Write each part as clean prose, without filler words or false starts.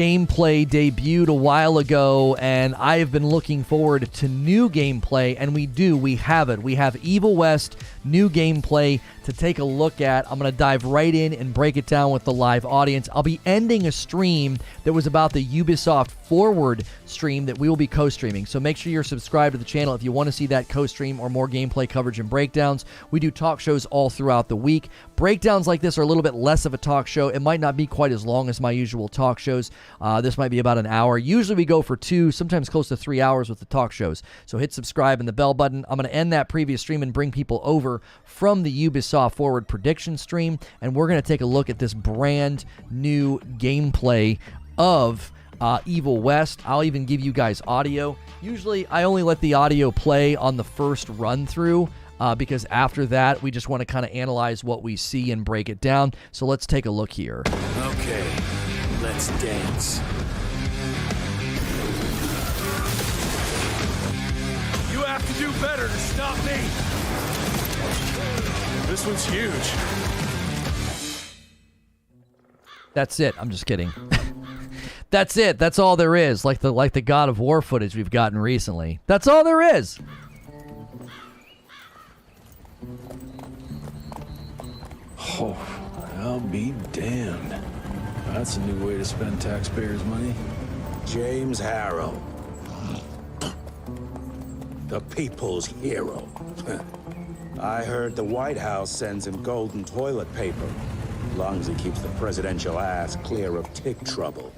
gameplay debuted a while ago, and I have been looking forward to new gameplay, and we have it. We have Evil West new gameplay to take a look at. I'm going to dive right in and break it down with the live audience. I'll be ending a stream that was about the Ubisoft Forward stream that we will be co-streaming, so make sure you're subscribed to the channel if you want to see that co-stream or more gameplay coverage and breakdowns. We do talk shows all throughout the week. Breakdowns like this are a little bit less of a talk show. It might not be quite as long as my usual talk shows. This might be about an hour. Usually we go for 2, sometimes close to 3 hours with the talk shows. So hit subscribe and the bell button. I'm going to end that previous stream and bring people over from the Ubisoft Forward prediction stream, and we're going to take a look at this brand new gameplay of Evil West. I'll even give you guys audio. Usually I only let the audio play on the first run through because after that we just want to kind of analyze what we see and break it down. So let's take a look here. Okay, let's dance. You have to do better to stop me. This one's huge. That's it. I'm just kidding. That's it. That's all there is. Like the God of War footage we've gotten recently. That's all there is. Oh, I'll be damned. That's a new way to spend taxpayers' money. James Harrow. The people's hero. I heard the White House sends him golden toilet paper, as long as he keeps the presidential ass clear of tick trouble.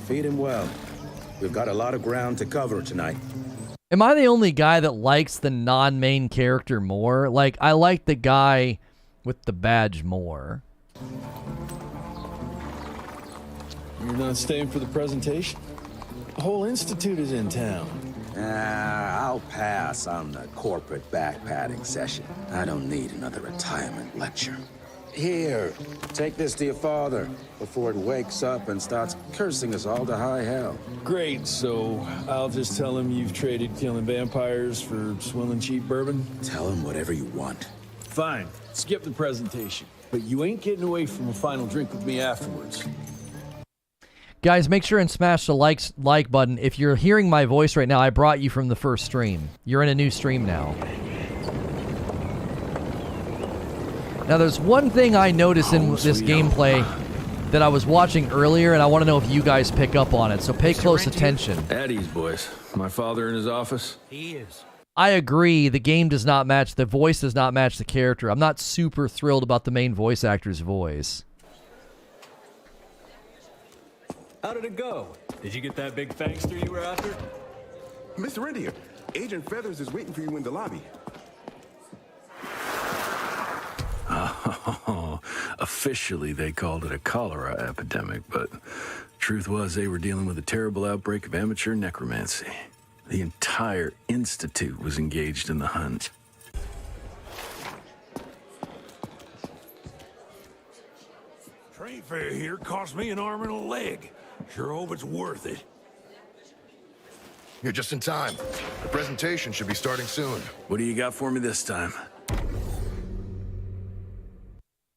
Feed him well. We've got a lot of ground to cover tonight. Am I the only guy that likes the non-main character more? Like, I like the guy with the badge more. You're not staying for the presentation? The whole institute is in town. I'll pass on the corporate back-patting session. I don't need another retirement lecture. Here, take this to your father before it wakes up and starts cursing us all to high hell. Great, so I'll just tell him you've traded killing vampires for swilling cheap bourbon? Tell him whatever you want. Fine, skip the presentation. But you ain't getting away from a final drink with me afterwards. Guys, make sure and smash the like button. If you're hearing my voice right now, I brought you from the first stream. You're in a new stream now. Now, there's one thing I noticed in this gameplay that I was watching earlier, and I want to know if you guys pick up on it, so pay close attention. At ease, boys. My father in his office? He is. I agree, the game does not match, the voice does not match the character. I'm not super thrilled about the main voice actor's voice. How did it go? Did you get that big fangster you were after? Mr. India, Agent Feathers is waiting for you in the lobby. Oh, officially they called it a cholera epidemic, but truth was they were dealing with a terrible outbreak of amateur necromancy. The entire institute was engaged in the hunt. Train fare here cost me an arm and a leg. Sure hope it's worth it. You're just in time. The presentation should be starting soon. What do you got for me this time?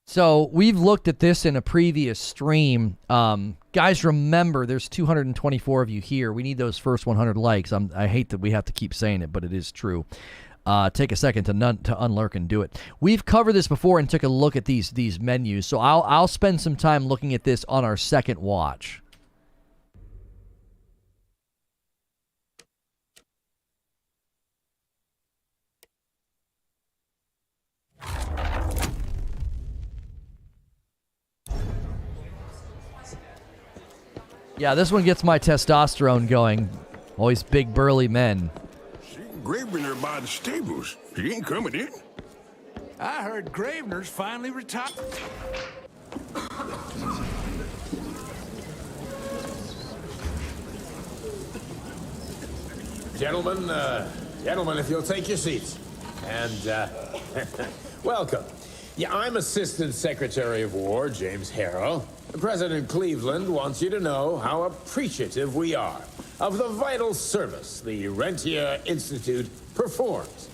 So we've looked at this in a previous stream. Guys, remember, there's 224 of you here. We need those first 100 likes. I hate that we have to keep saying it, but it is true. Take a second to unlurk and do it. We've covered this before and took a look at these menus, so I'll spend some time looking at this on our second watch. Yeah, this one gets my testosterone going. Always big burly men. Gravener by the stables. He ain't coming in. I heard Gravener's finally retired. Gentlemen, if you'll take your seats. And, welcome. Yeah, I'm Assistant Secretary of War, James Harrow. President Cleveland wants you to know how appreciative we are of the vital service the Rentier Institute performs.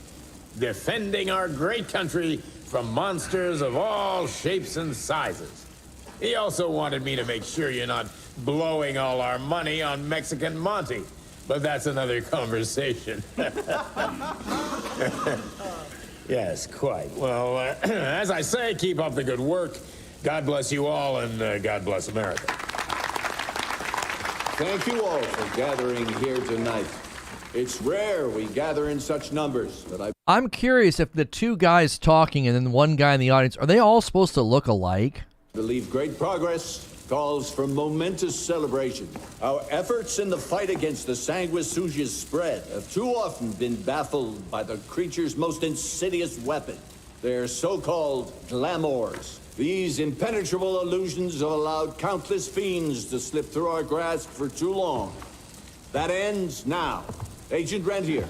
defending our great country from monsters of all shapes and sizes. He also wanted me to make sure you're not blowing all our money on Mexican Monty. But that's another conversation. Yes, quite. Well, as I say, keep up the good work. God bless you all, and God bless America. Thank you all for gathering here tonight. It's rare we gather in such numbers, but I'm curious if the two guys talking and then one guy in the audience, are they all supposed to look alike? believe great progress calls for momentous celebration. Our efforts in the fight against the sanguisuga's spread have too often been baffled by the creature's most insidious weapon, their so-called glamours. These impenetrable illusions have allowed countless fiends to slip through our grasp for too long. That ends now. Agent Rentier,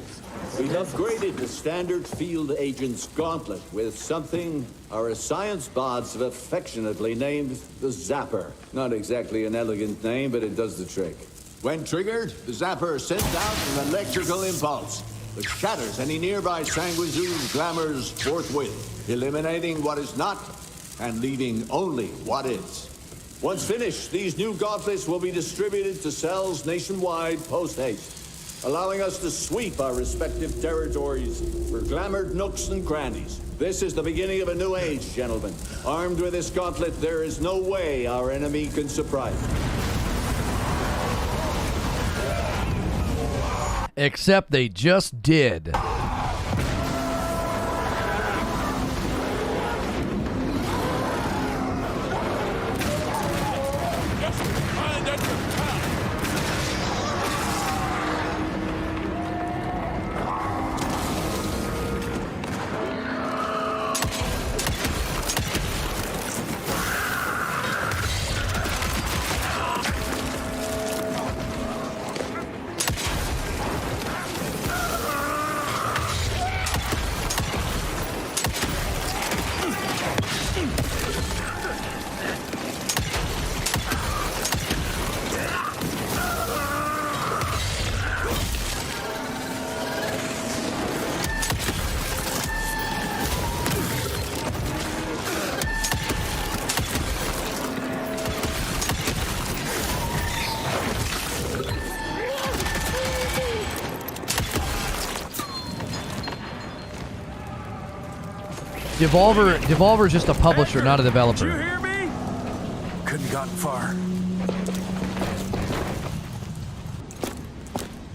we've upgraded the standard field agent's gauntlet with something our science bots have affectionately named the Zapper. Not exactly an elegant name, but it does the trick. When triggered, the Zapper sends out an electrical impulse that shatters any nearby sanguisuga's glamours forthwith, eliminating what is not and leaving only what is. Once finished, these new gauntlets will be distributed to cells nationwide post-haste, allowing us to sweep our respective territories for glamored nooks and crannies. This is the beginning of a new age, gentlemen. Armed with this gauntlet, there is no way our enemy can surprise us. Except they just did. Devolver's just a publisher, not a developer. Did you hear me? Couldn't gotten far.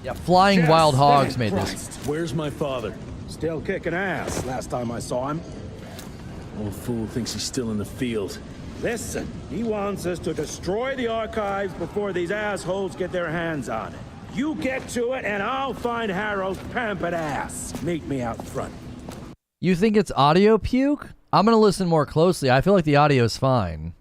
Yeah, Flying Wild Hogs made this. Where's my father? Still kicking ass last time I saw him. Old fool thinks he's still in the field. Listen, he wants us to destroy the archives before these assholes get their hands on it. You get to it and I'll find Harrow's pampered ass. Meet me out front. You think it's audio puke? I'm gonna listen more closely. I feel like the audio is fine.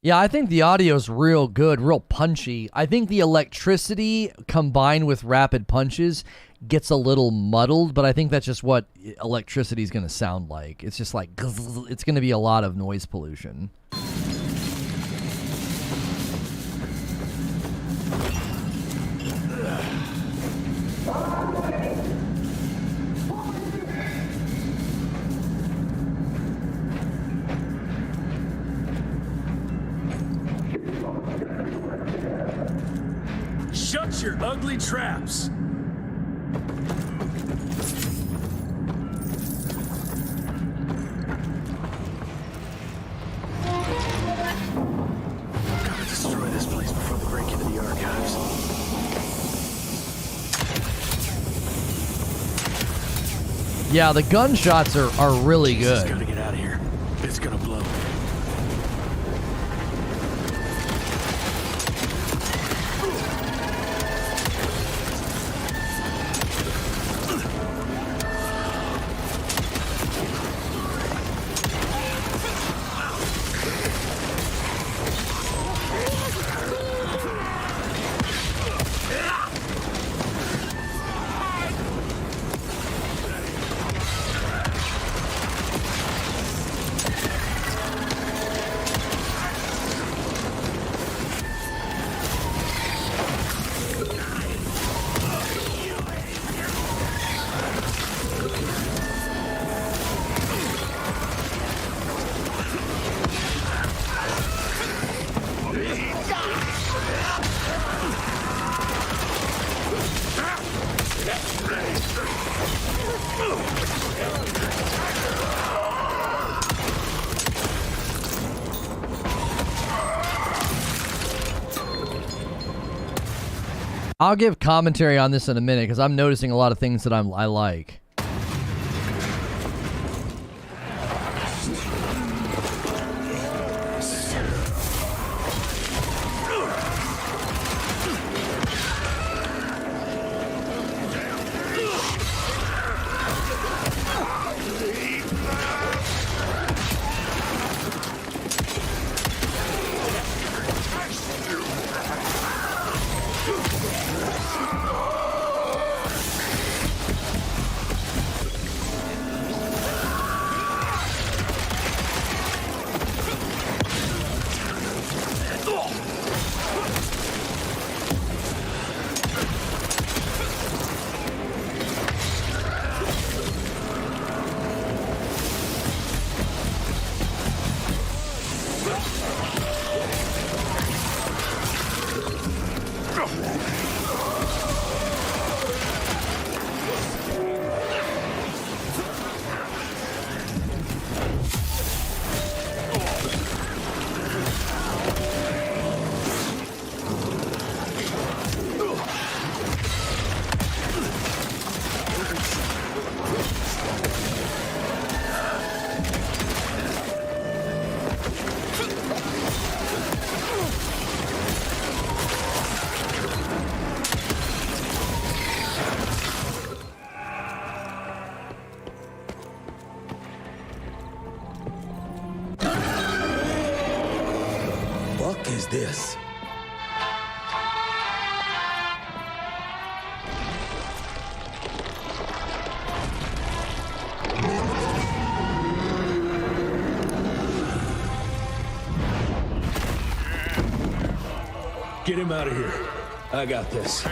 Yeah, I think the audio's real good, real punchy. I think the electricity combined with rapid punches gets a little muddled, but I think that's just what electricity is going to sound like. It's just like, it's going to be a lot of noise pollution. Shut your ugly traps! Gotta destroy this place before they break into the archives. Yeah, the gunshots are really Just good. gotta get out of here. It's gonna blow. I'll give commentary on this in a minute because I'm noticing a lot of things that I like. What is this? Get him out of here. I got this.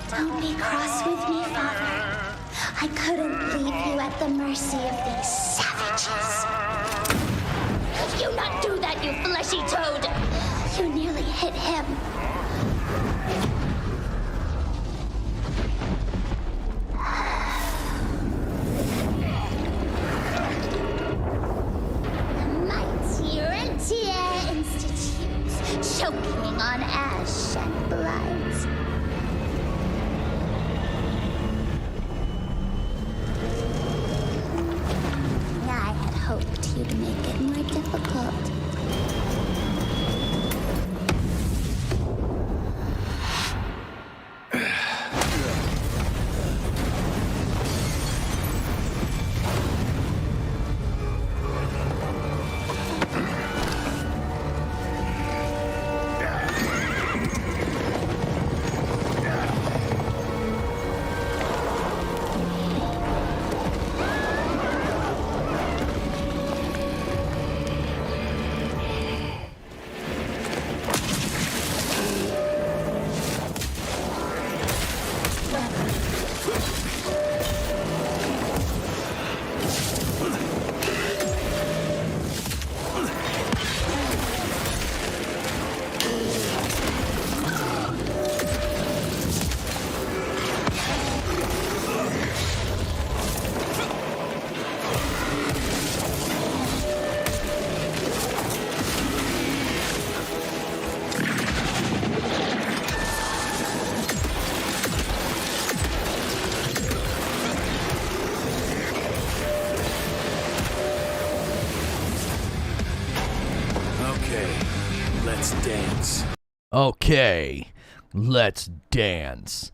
Don't be cross with me, Father. I couldn't leave you at the mercy of these savages. You not do that, you fleshy toad! You nearly hit him. Mighty Rentier Institute, choking on ash and blood. I had hoped you'd make it more difficult. Okay, let's dance.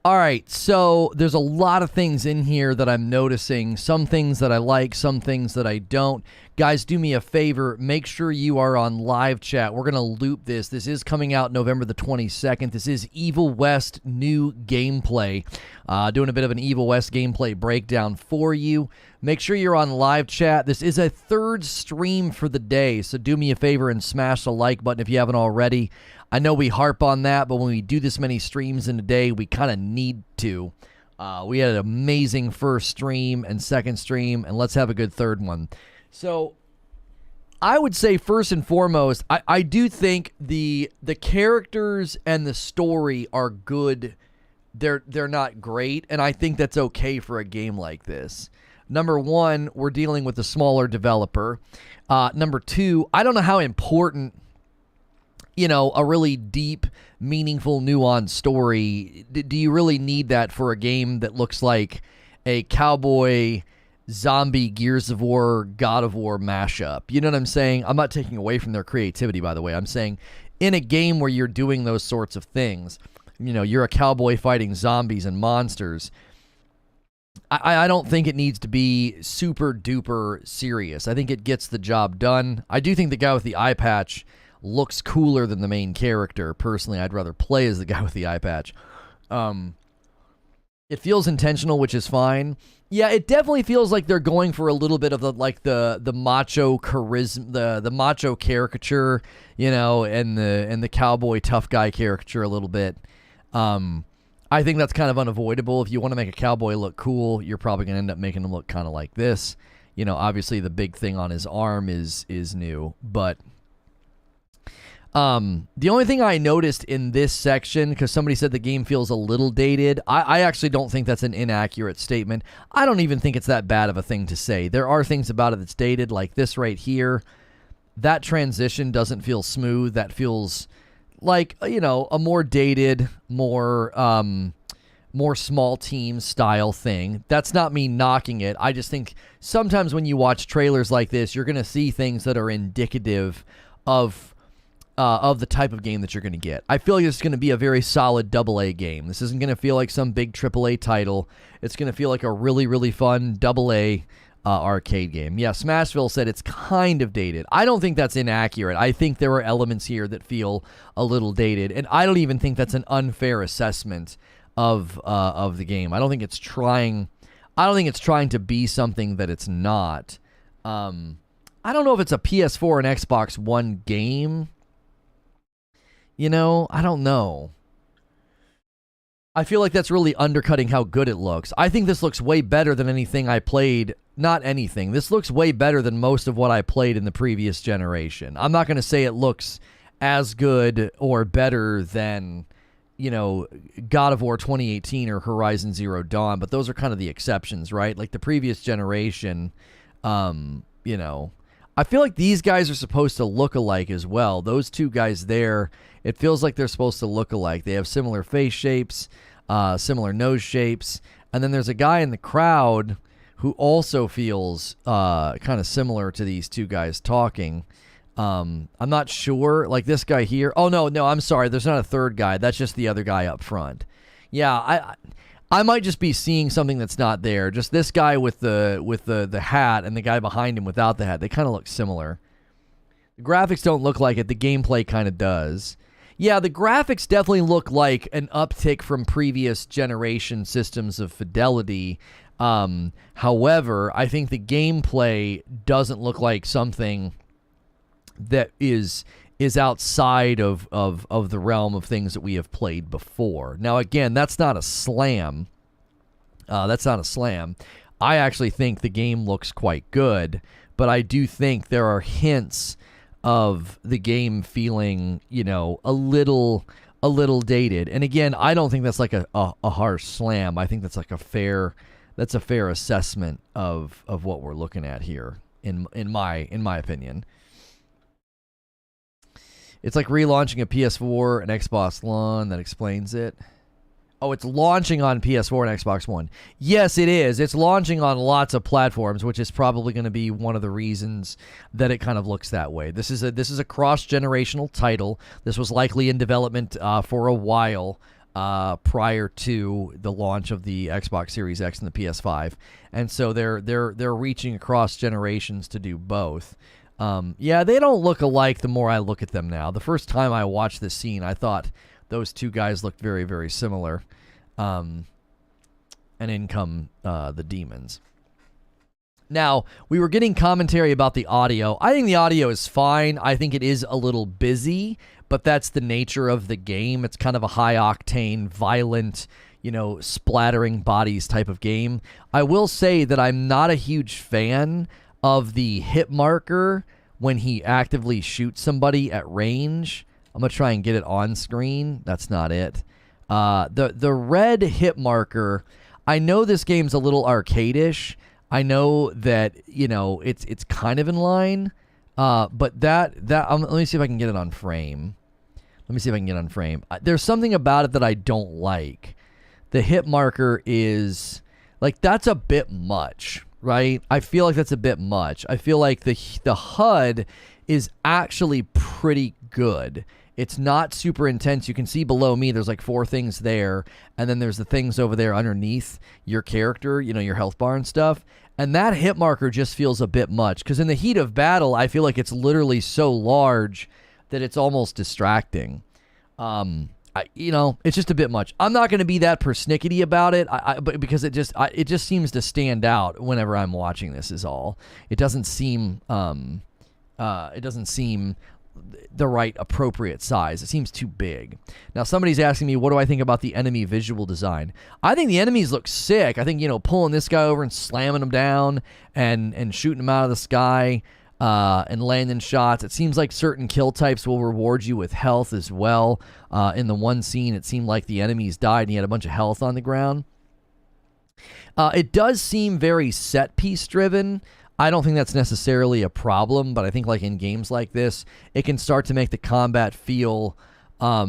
All right, so there's a lot of things in here that I'm noticing. Some things that I like, some things that I don't. Guys, do me a favor. Make sure you are on live chat. We're going to loop this. This is coming out November the 22nd. This is Evil West new gameplay. Doing a bit of an Evil West gameplay breakdown for you. Make sure you're on live chat. This is a third stream for the day, so do me a favor and smash the like button if you haven't already. I know we harp on that, but when we do this many streams in a day, we kind of need to. We had an amazing first stream and second stream, and let's have a good third one. So I would say first and foremost, I do think the characters and the story are good. They're not great, and I think that's okay for a game like this. Number one, we're dealing with a smaller developer. Number two, I don't know how important, a really deep, meaningful, nuanced story. Do you really need that for a game that looks like a cowboy, zombie, Gears of War, God of War mashup? You know what I'm saying? I'm not taking away from their creativity, by the way. I'm saying in a game where you're doing those sorts of things, you're a cowboy fighting zombies and monsters, I don't think it needs to be super duper serious. I think it gets the job done. I do think the guy with the eye patch looks cooler than the main character. Personally, I'd rather play as the guy with the eye patch. It feels intentional, which is fine. Yeah, it definitely feels like they're going for a little bit of the macho charisma, the macho caricature, and the cowboy tough guy caricature a little bit. I think that's kind of unavoidable. If you want to make a cowboy look cool, you're probably going to end up making him look kind of like this. Obviously the big thing on his arm is new, but the only thing I noticed in this section, because somebody said the game feels a little dated, I actually don't think that's an inaccurate statement. I don't even think it's that bad of a thing to say. There are things about it that's dated, like this right here. That transition doesn't feel smooth. That feels like, a more dated, more small team style thing. That's not me knocking it. I just think sometimes when you watch trailers like this, you're going to see things that are indicative of the type of game that you're going to get. I feel like it's going to be a very solid AA game. This isn't going to feel like some big AAA title. It's going to feel like a really, really fun AA arcade game. Yeah, Smashville said it's kind of dated. I don't think that's inaccurate. I think there are elements here that feel a little dated, and I don't even think that's an unfair assessment of the game. I don't think it's trying to be something that it's not. I don't know if it's a PS4 and Xbox One game. I don't know. I feel like that's really undercutting how good it looks. I think this looks way better than anything I played. Not anything. This looks way better than most of what I played in the previous generation. I'm not going to say it looks as good or better than, God of War 2018 or Horizon Zero Dawn, but those are kind of the exceptions, right? Like the previous generation, I feel like these guys are supposed to look alike as well. Those two guys there, it feels like they're supposed to look alike. They have similar face shapes, similar nose shapes, and then there's a guy in the crowd who also feels kind of similar to these two guys talking. I'm not sure. Like this guy here. Oh, no, I'm sorry. There's not a third guy. That's just the other guy up front. Yeah, I might just be seeing something that's not there. Just this guy with the hat and the guy behind him without the hat. They kind of look similar. The graphics don't look like it. The gameplay kind of does. Yeah, the graphics definitely look like an uptick from previous generation systems of fidelity. However, I think the gameplay doesn't look like something that is outside of the realm of things that we have played before. Now, again, that's not a slam. I actually think the game looks quite good, but I do think there are hints of the game feeling, a little dated. And again, I don't think that's like a harsh slam. I think that's like a fair assessment of what we're looking at here in my opinion. It's like relaunching a PS4 and Xbox One. That explains it. Oh, it's launching on PS4 and Xbox One. Yes, it is. It's launching on lots of platforms, which is probably going to be one of the reasons that it kind of looks that way. This is a cross-generational title. This was likely in development for a while prior to the launch of the Xbox Series X and the PS5, and so they're reaching across generations to do both. Yeah, they don't look alike the more I look at them now. The first time I watched this scene, I thought those two guys looked very, very similar. And in come the demons. Now, we were getting commentary about the audio. I think the audio is fine. I think it is a little busy, but that's the nature of the game. It's kind of a high-octane, violent, splattering bodies type of game. I will say that I'm not a huge fan of the hit marker when he actively shoots somebody at range. I'm going to try and get it on screen. That's not it. The red hit marker, I know this game's a little arcade-ish. I know that, it's kind of in line, but that let me see if I can get it on frame. There's something about it that I don't like. The hit marker is, like, that's a bit much, right? I feel like that's a bit much. I feel like the HUD is actually pretty good. It's not super intense. You can see below me, there's like 4 things there, and then there's the things over there underneath your character, your health bar and stuff. And that hit marker just feels a bit much, because in the heat of battle, I feel like it's literally so large that it's almost distracting. It's just a bit much. I'm not going to be that persnickety about it, but because it just seems to stand out whenever I'm watching this. Is all. It doesn't seem the right appropriate size. It seems too big. Now somebody's asking me, what do I think about the enemy visual design? I think the enemies look sick. I think, pulling this guy over and slamming him down and shooting him out of the sky and landing shots. It seems like certain kill types will reward you with health as well. In the one scene, it seemed like the enemies died and he had a bunch of health on the ground. It does seem very set piece driven. I don't think that's necessarily a problem, but I think like in games like this, it can start to make the combat feel a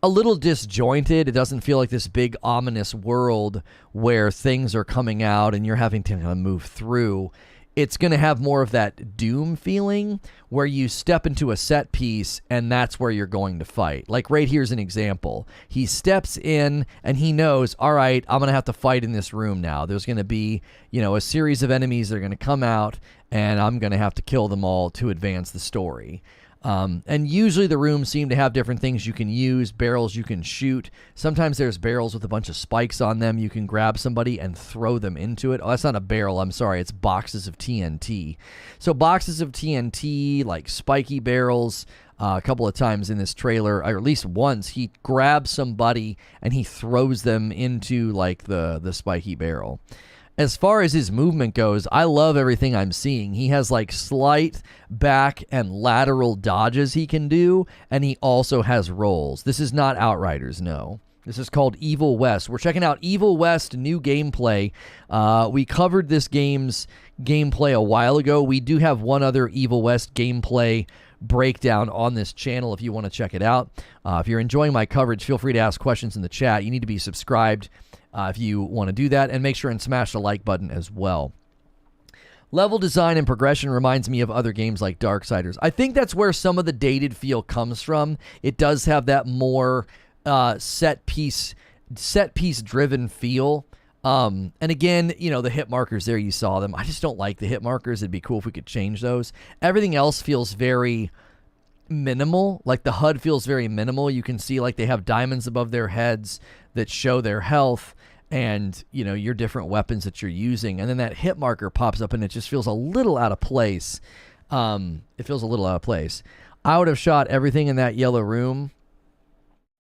little disjointed. It doesn't feel like this big ominous world where things are coming out and you're having to kind of move through. It's going to have more of that Doom feeling where you step into a set piece and that's where you're going to fight. Like right here's an example. He steps in and he knows, all right, I'm going to have to fight in this room now. There's going to be, a series of enemies that are going to come out and I'm going to have to kill them all to advance the story. And usually the rooms seem to have different things you can use, barrels you can shoot. Sometimes there's barrels with a bunch of spikes on them. You can grab somebody and throw them into it. Oh, that's not a barrel. I'm sorry. It's boxes of TNT. So boxes of TNT, like spiky barrels, a couple of times in this trailer, or at least once, he grabs somebody and he throws them into like the spiky barrel. As far as his movement goes, I love everything I'm seeing. He has like slight back and lateral dodges he can do, and he also has rolls. This is not Outriders, no. This is called Evil West. We're checking out Evil West new gameplay. We covered this game's gameplay a while ago. We do have one other Evil West gameplay breakdown on this channel if you want to check it out. If you're enjoying my coverage, feel free to ask questions in the chat. You need to be subscribed if you want to do that, and make sure and smash the like button as well. Level design and progression reminds me of other games like Darksiders. I think that's where some of the dated feel comes from. It does have that more set piece driven feel. And again, the hit markers there, you saw them. I just don't like the hit markers. It'd be cool if we could change those. Everything else feels very minimal. Like the HUD feels very minimal. You can see like they have diamonds above their heads that show their health and, your different weapons that you're using. And then that hit marker pops up and it just feels a little out of place. It feels a little out of place. I would have shot everything in that yellow room.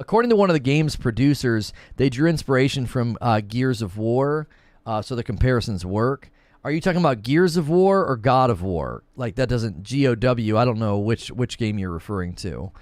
According to one of the game's producers, they drew inspiration from Gears of War, so the comparisons work. Are you talking about Gears of War or God of War? Like that doesn't GOW. I don't know which game you're referring to.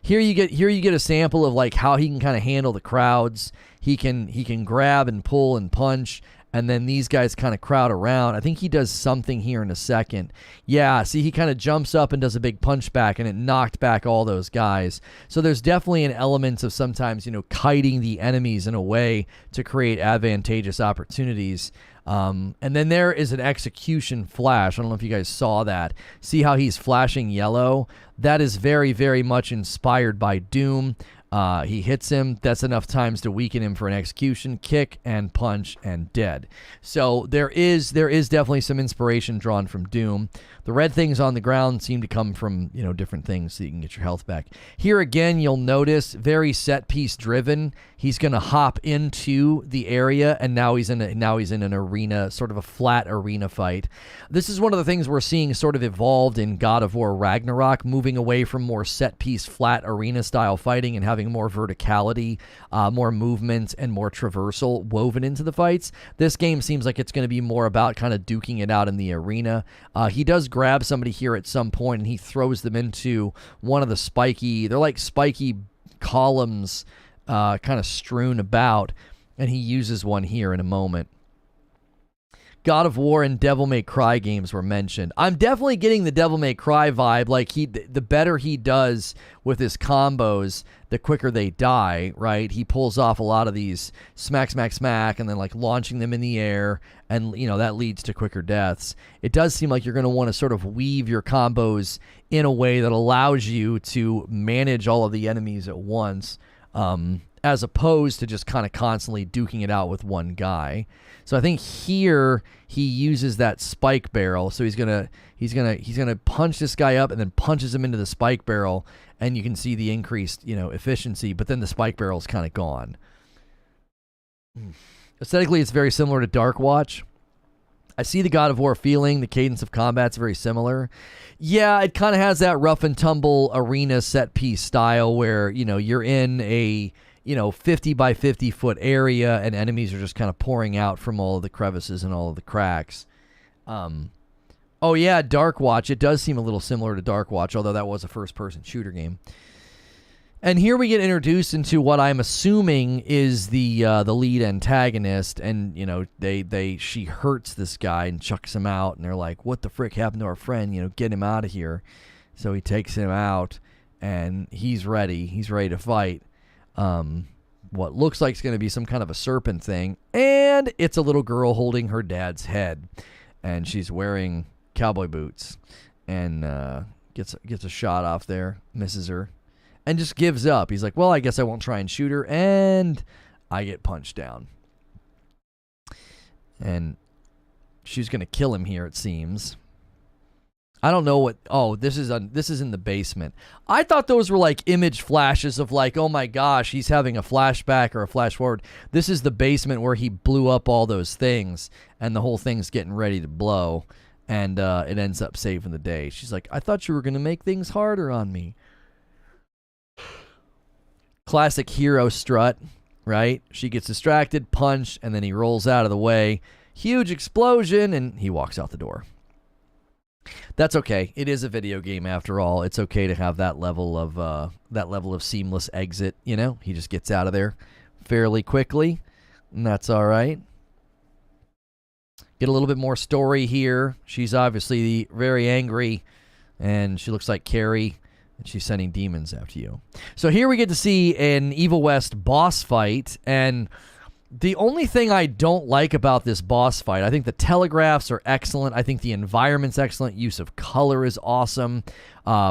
Here you get a sample of like how he can kind of handle the crowds. He can grab and pull and punch, and then these guys kind of crowd around. I think he does something here in a second. Yeah, see, he kind of jumps up and does a big punch back, and it knocked back all those guys. So there's definitely an element of sometimes, kiting the enemies in a way to create advantageous opportunities. And then there is an execution flash. I don't know if you guys saw that. See how he's flashing yellow? That is very, very much inspired by Doom. He hits him. That's enough times to weaken him for an execution, kick, and punch, and dead. So there is definitely some inspiration drawn from Doom. The red things on the ground seem to come from, different things so you can get your health back. Here again, you'll notice very set piece driven. He's going to hop into the area, and now he's in an arena, sort of a flat arena fight. This is one of the things we're seeing sort of evolved in God of War Ragnarok, moving away from more set piece, flat arena style fighting and having more verticality, more movement, and more traversal woven into the fights. This game seems like it's going to be more about kind of duking it out in the arena. He does grab somebody here at some point, and he throws them into one of the they're like spiky columns kind of strewn about, and he uses one here in a moment. God of War and Devil May Cry games were mentioned. I'm definitely getting the Devil May Cry vibe. Like, the better he does with his combos, the quicker they die, right? He pulls off a lot of these smack, smack, smack, and then, like, launching them in the air, and, you know, that leads to quicker deaths. It does seem like you're going to want to sort of weave your combos in a way that allows you to manage all of the enemies at once, as opposed to just kind of constantly duking it out with one guy. So I think here he uses that spike barrel. So he's gonna punch this guy up and then punches him into the spike barrel, and you can see the increased, you know, efficiency. But then the spike barrel's kind of gone. Aesthetically, it's very similar to Dark Watch. I see the God of War feeling. The cadence of combat's very similar. Yeah, it kind of has that rough and tumble arena set piece style where, you know, you're in a, you know, 50 by 50 foot area and enemies are just kind of pouring out from all of the crevices and all of the cracks. Oh yeah, Dark Watch. It does seem a little similar to Dark Watch, although that was a first person shooter game. And here we get introduced into what I'm assuming is the lead antagonist, and, you know, she hurts this guy and chucks him out, and they're like, what the frick happened to our friend? You know, get him out of here. So he takes him out, and he's ready. He's ready to fight. What looks like it's going to be some kind of a serpent thing, and it's a little girl holding her dad's head, and she's wearing cowboy boots, and gets a shot off there, misses her, and just gives up. He's like, well, I guess I won't try and shoot her, and I get punched down. And she's going to kill him here, it seems. I don't know what... Oh, this is in the basement. I thought those were like image flashes of like, oh my gosh, he's having a flashback or a flash forward. This is the basement where he blew up all those things, and the whole thing's getting ready to blow, and it ends up saving the day. She's like, I thought you were going to make things harder on me. Classic hero strut, right? She gets distracted, punch, and then he rolls out of the way. Huge explosion, and he walks out the door. That's okay. It is a video game after all. It's okay to have that level of seamless exit, you know? He just gets out of there fairly quickly, and that's all right. Get a little bit more story here. She's obviously very angry, and she looks like Carrie, and she's sending demons after you. So here we get to see an Evil West boss fight, and the only thing I don't like about this boss fight, I think the telegraphs are excellent. I think the environment's excellent. Use of color is awesome.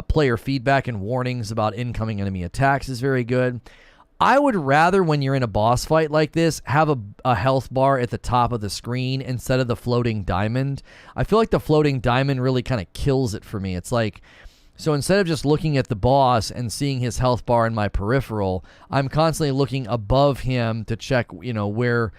Player feedback and warnings about incoming enemy attacks is very good. I would rather, when you're in a boss fight like this, have a health bar at the top of the screen instead of the floating diamond. I feel like the floating diamond really kind of kills it for me. It's like... So instead of just looking at the boss and seeing his health bar in my peripheral, I'm constantly looking above him to check, you know, where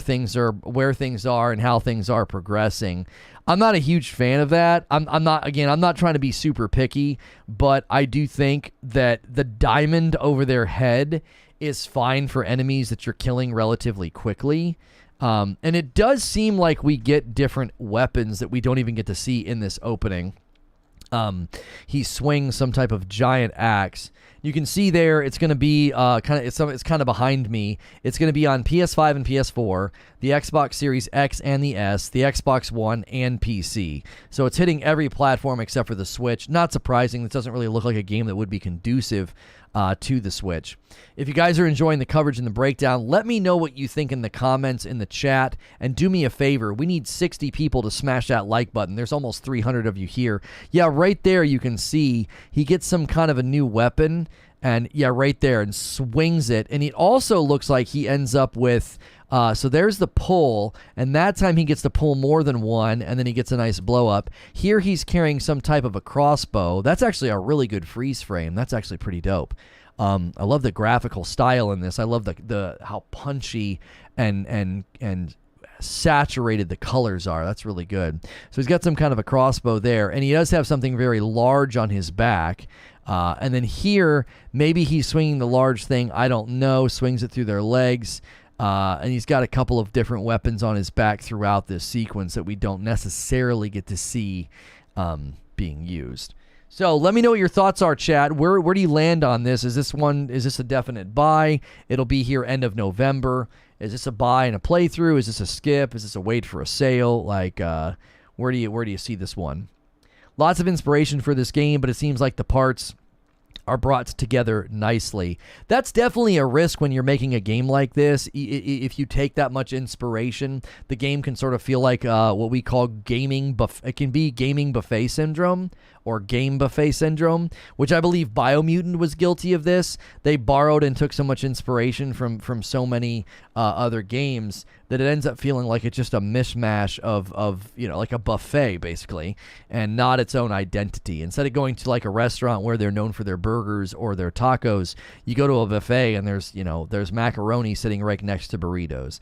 things are and how things are progressing. I'm not a huge fan of that. I'm not trying to be super picky, but I do think that the diamond over their head is fine for enemies that you're killing relatively quickly. And it does seem like we get different weapons that we don't even get to see in this opening. He swings some type of giant axe. You can see there it's going to be it's kind of behind me. It's going to be on PS5 and PS4, the Xbox Series X and the S, the Xbox One, and PC. So it's hitting every platform except for the Switch. Not surprising. This doesn't really look like a game that would be conducive to the Switch. If you guys are enjoying the coverage and the breakdown, let me know what you think in the comments in the chat, and do me a favor. We need 60 people to smash that like button. There's almost 300 of you here. Yeah, right there you can see he gets some kind of a new weapon, and yeah, right there, and swings it. And it also looks like he ends up with so there's the pull, and that time he gets to pull more than one, and then he gets a nice blow up. Here he's carrying some type of a crossbow. That's actually a really good freeze frame. That's actually pretty dope. I love the graphical style in this. I love the how punchy and saturated the colors are. That's really good. So he's got some kind of a crossbow there, and he does have something very large on his back. And then here, maybe he's swinging the large thing. I don't know. Swings it through their legs. And he's got a couple of different weapons on his back throughout this sequence that we don't necessarily get to see being used. So let me know what your thoughts are, chat. Where do you land on this? Is this a definite buy? It'll be here end of November. Is this a buy and a playthrough? Is this a skip? Is this a wait for a sale? Like, where do you see this one? Lots of inspiration for this game, but it seems like the parts are brought together nicely. That's definitely a risk when you're making a game like this. If you take that much inspiration, the game can sort of feel like what we call it can be gaming buffet syndrome or game buffet syndrome, which I believe Biomutant was guilty of this. They borrowed and took so much inspiration from so many other games that it ends up feeling like it's just a mishmash of like a buffet basically, and not its own identity. Instead of going to like a restaurant where they're known for their burgers or their tacos, you go to a buffet and there's macaroni sitting right next to burritos.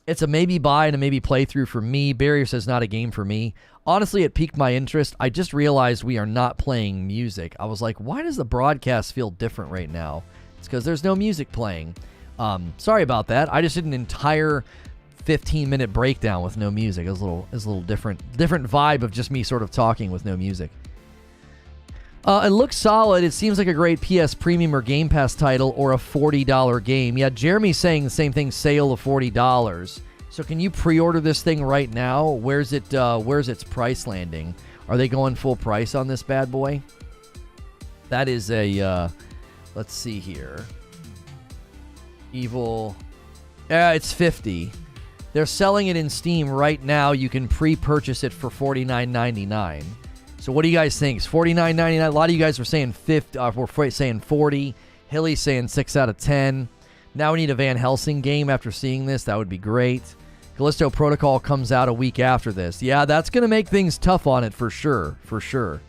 It's a maybe buy and a maybe playthrough for me. Barrier says not a game for me. Honestly, it piqued my interest. I just realized we are not playing music. I was like, why does the broadcast feel different right now? It's because there's no music playing. Sorry about that. I just did an entire 15-minute breakdown with no music. It was a little different vibe of just me sort of talking with no music. It looks solid. It seems like a great PS Premium or Game Pass title or a $40 game. Yeah, Jeremy's saying the same thing, sale of $40. So can you pre-order this thing right now? Where's its price landing? Are they going full price on this bad boy? That is a, let's see here. Evil, it's $50. They're selling it in Steam right now. You can pre-purchase it for $49.99. So what do you guys think? It's $49.99. A lot of you guys were saying 50. We're saying 40. Hilly's saying 6 out of 10. Now we need a Van Helsing game after seeing this. That would be great. Callisto Protocol comes out a week after this. Yeah, that's going to make things tough on it for sure. For sure.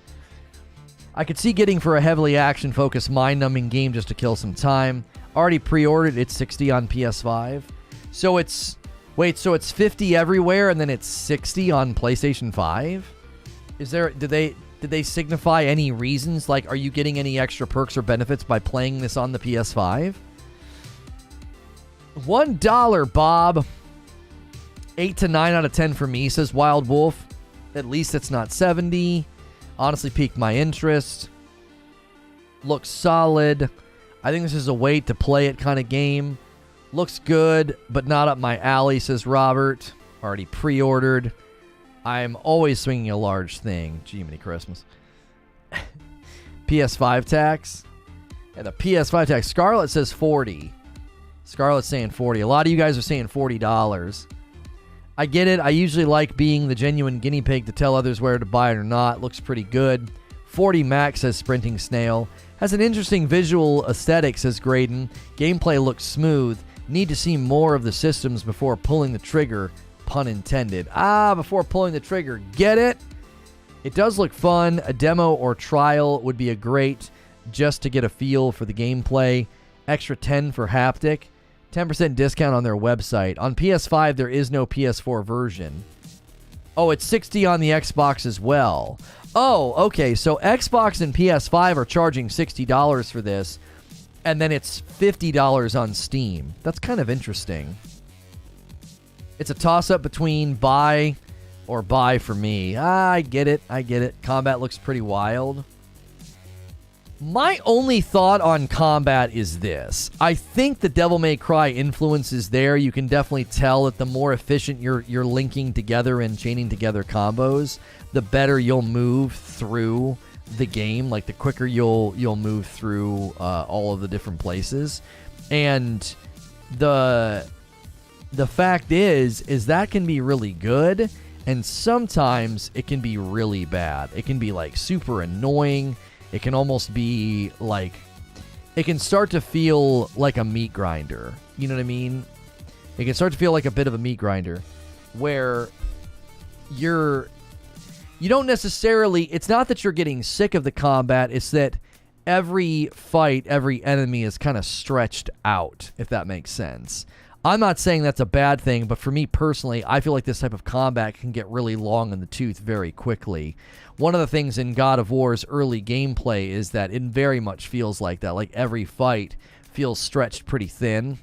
I could see getting for a heavily action-focused, mind-numbing game just to kill some time. Already pre-ordered. It's $60 on PS5. So it's... Wait, so it's $50 everywhere and then it's $60 on PlayStation 5? Is there... Did they signify any reasons? Like, are you getting any extra perks or benefits by playing this on the PS5? $1, Bob. 8 to 9 out of 10 for me, says Wild Wolf. At least it's not 70. Honestly piqued my interest. Looks solid. I think this is a wait to play it kind of game. Looks good, but not up my alley, says Robert. Already pre-ordered. I'm always swinging a large thing. Jiminy Christmas. PS5 tax. And the PS5 tax. Scarlett says 40. Scarlett's saying 40. A lot of you guys are saying $40. I get it. I usually like being the genuine guinea pig to tell others where to buy it or not. Looks pretty good. 40 max, says Sprinting Snail. Has an interesting visual aesthetic, says Graydon. Gameplay looks smooth. Need to see more of the systems before pulling the trigger. Pun intended. Before pulling the trigger. Get it? It does look fun. A demo or trial would be a great just to get a feel for the gameplay. Extra 10 for haptic. 10% discount on their website. On PS5, there is no PS4 version. Oh, it's $60 on the Xbox as well. Oh, okay. So Xbox and PS5 are charging $60 for this, and then it's $50 on Steam. That's kind of interesting. It's a toss-up between buy or buy for me. I get it. Combat looks pretty wild. My only thought on combat is this. I think the Devil May Cry influence is there. You can definitely tell that the more efficient you're linking together and chaining together combos, the better you'll move through the game. Like the quicker you'll move through all of the different places. And the fact is that can be really good, and sometimes it can be really bad. It can be like super annoying. It can almost be like, it can start to feel like a meat grinder. You know what I mean? It can start to feel like a bit of a meat grinder where you don't necessarily, it's not that you're getting sick of the combat, it's that every fight, every enemy is kind of stretched out, if that makes sense. I'm not saying that's a bad thing, but for me personally, I feel like this type of combat can get really long in the tooth very quickly. One of the things in God of War's early gameplay is that it very much feels like that. Like every fight feels stretched pretty thin.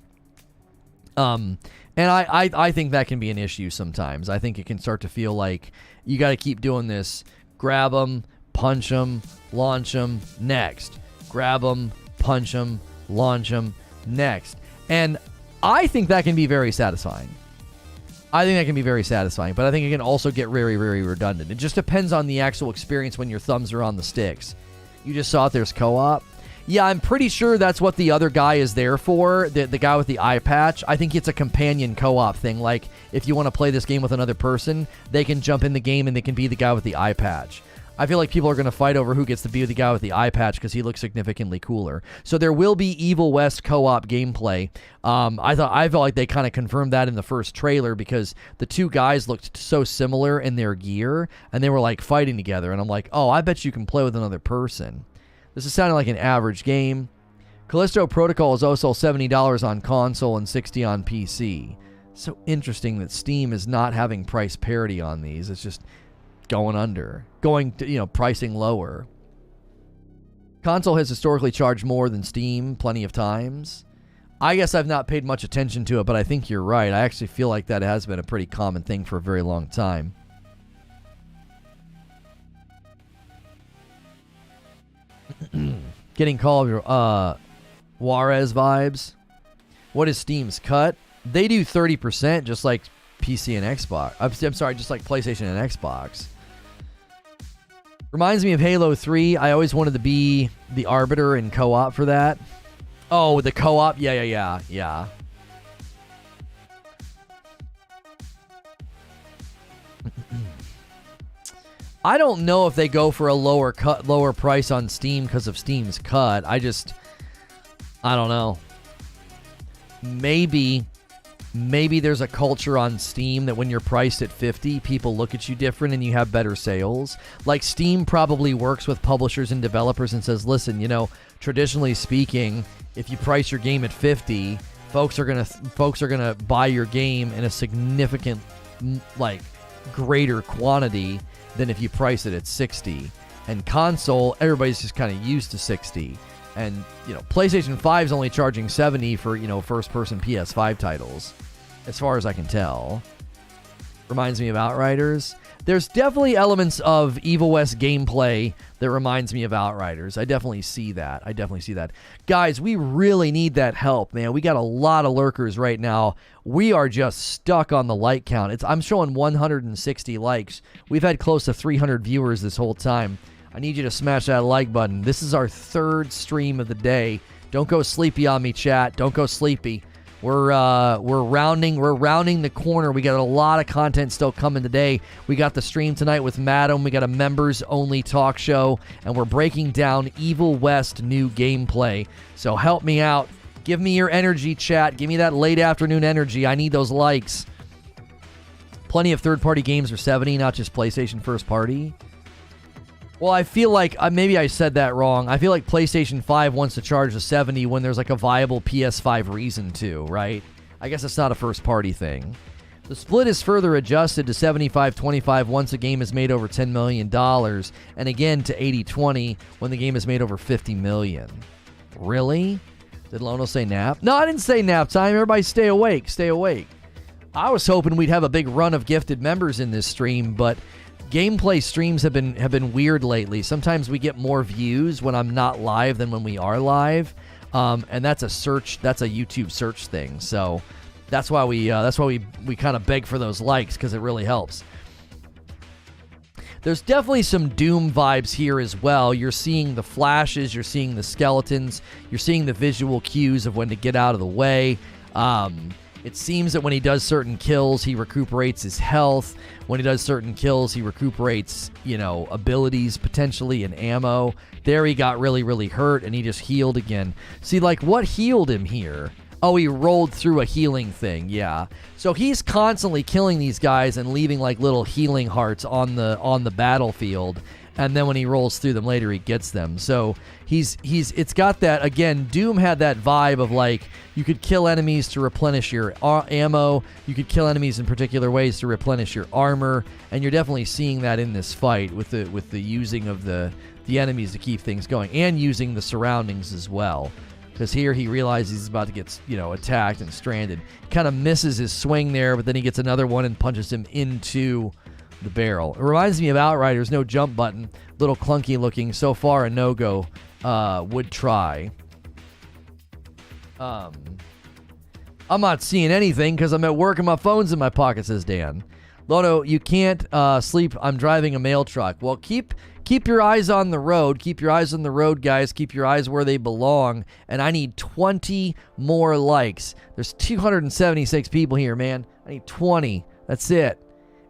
And I think that can be an issue sometimes. I think it can start to feel like you got to keep doing this. Grab them, punch them, launch them, next. Grab them, punch them, launch them, next. And I think that can be very satisfying. But I think it can also get very, very redundant. It just depends on the actual experience when your thumbs are on the sticks. You just saw it, there's co-op. Yeah, I'm pretty sure that's what the other guy is there for, the guy with the eye patch. I think it's a companion co-op thing. Like, if you want to play this game with another person, they can jump in the game and they can be the guy with the eye patch. I feel like people are going to fight over who gets to be the guy with the eye patch because he looks significantly cooler. So there will be Evil West co-op gameplay. I felt like they kind of confirmed that in the first trailer because the two guys looked so similar in their gear, and they were like fighting together. And I'm like, oh, I bet you can play with another person. This is sounding like an average game. Callisto Protocol is also $70 on console and $60 on PC. So interesting that Steam is not having price parity on these. It's just pricing lower. Console has historically charged more than Steam plenty of times. I guess I've not paid much attention to it, but I think you're right. I actually feel like that has been a pretty common thing for a very long time. Getting Call of Juarez vibes. What is Steam's cut? They do 30%, just like PC and Xbox. I'm sorry, just like PlayStation and Xbox. Reminds me of Halo 3. I always wanted to be the arbiter in co-op for that. Oh, the co-op? Yeah. I don't know if they go for a lower price on Steam because of Steam's cut. I don't know. Maybe there's a culture on Steam that when you're priced at $50, people look at you different and you have better sales. Like Steam probably works with publishers and developers and says, listen, traditionally speaking, if you price your game at $50, folks are gonna buy your game in a significant, greater quantity than if you price it at $60. And console, everybody's just kind of used to $60. And, PlayStation 5 is only charging $70 for, first-person PS5 titles, as far as I can tell. Reminds me of Outriders. There's definitely elements of Evil West gameplay that reminds me of Outriders. I definitely see that. Guys, we really need that help, man. We got a lot of lurkers right now. We are just stuck on the like count. I'm showing 160 likes. We've had close to 300 viewers this whole time. I need you to smash that like button. This is our third stream of the day. Don't go sleepy on me, chat. Don't go sleepy. We're rounding the corner. We got a lot of content still coming today. We got the stream tonight with Madam. We got a members only talk show, and we're breaking down Evil West new gameplay. So help me out. Give me your energy, chat. Give me that late afternoon energy. I need those likes. Plenty of third-party games are $70, not just PlayStation first party. Well, I feel like, maybe I said that wrong. I feel like PlayStation 5 wants to charge the $70 when there's a viable PS5 reason to, right? I guess it's not a first-party thing. The split is further adjusted to 75-25 once a game is made over $10 million, and again to 80-20 when the game is made over $50 million. Really? Did Lono say nap? No, I didn't say nap time. Everybody stay awake. I was hoping we'd have a big run of gifted members in this stream, but gameplay streams have been weird lately. Sometimes we get more views when I'm not live than when we are live, and that's a YouTube search thing. So that's why we kind of beg for those likes, because it really helps. There's definitely some Doom vibes here as well. You're seeing the flashes, you're seeing the skeletons, you're seeing the visual cues of when to get out of the way. It seems that when he does certain kills, he recuperates his health. When he does certain kills, he recuperates, abilities potentially and ammo. There he got really, really hurt, and he just healed again. See, what healed him here? Oh, he rolled through a healing thing, yeah. So he's constantly killing these guys and leaving little healing hearts on the battlefield. And then when he rolls through them later, he gets them. So it's got that, again, Doom had that vibe of you could kill enemies to replenish your ammo, you could kill enemies in particular ways to replenish your armor, and you're definitely seeing that in this fight with the using of the enemies to keep things going, and using the surroundings as well. Because here he realizes he's about to get, attacked and stranded. Kind of misses his swing there, but then he gets another one and punches him into the barrel. It reminds me of Outriders, no jump button, little clunky looking, so far a no-go. Would try. I'm not seeing anything because I'm at work and my phone's in my pocket, says Dan. Lono, you can't sleep. I'm driving a mail truck. Well, keep your eyes on the road. Keep your eyes on the road, guys. Keep your eyes where they belong. And I need 20 more likes. There's 276 people here, man. I need 20. That's it.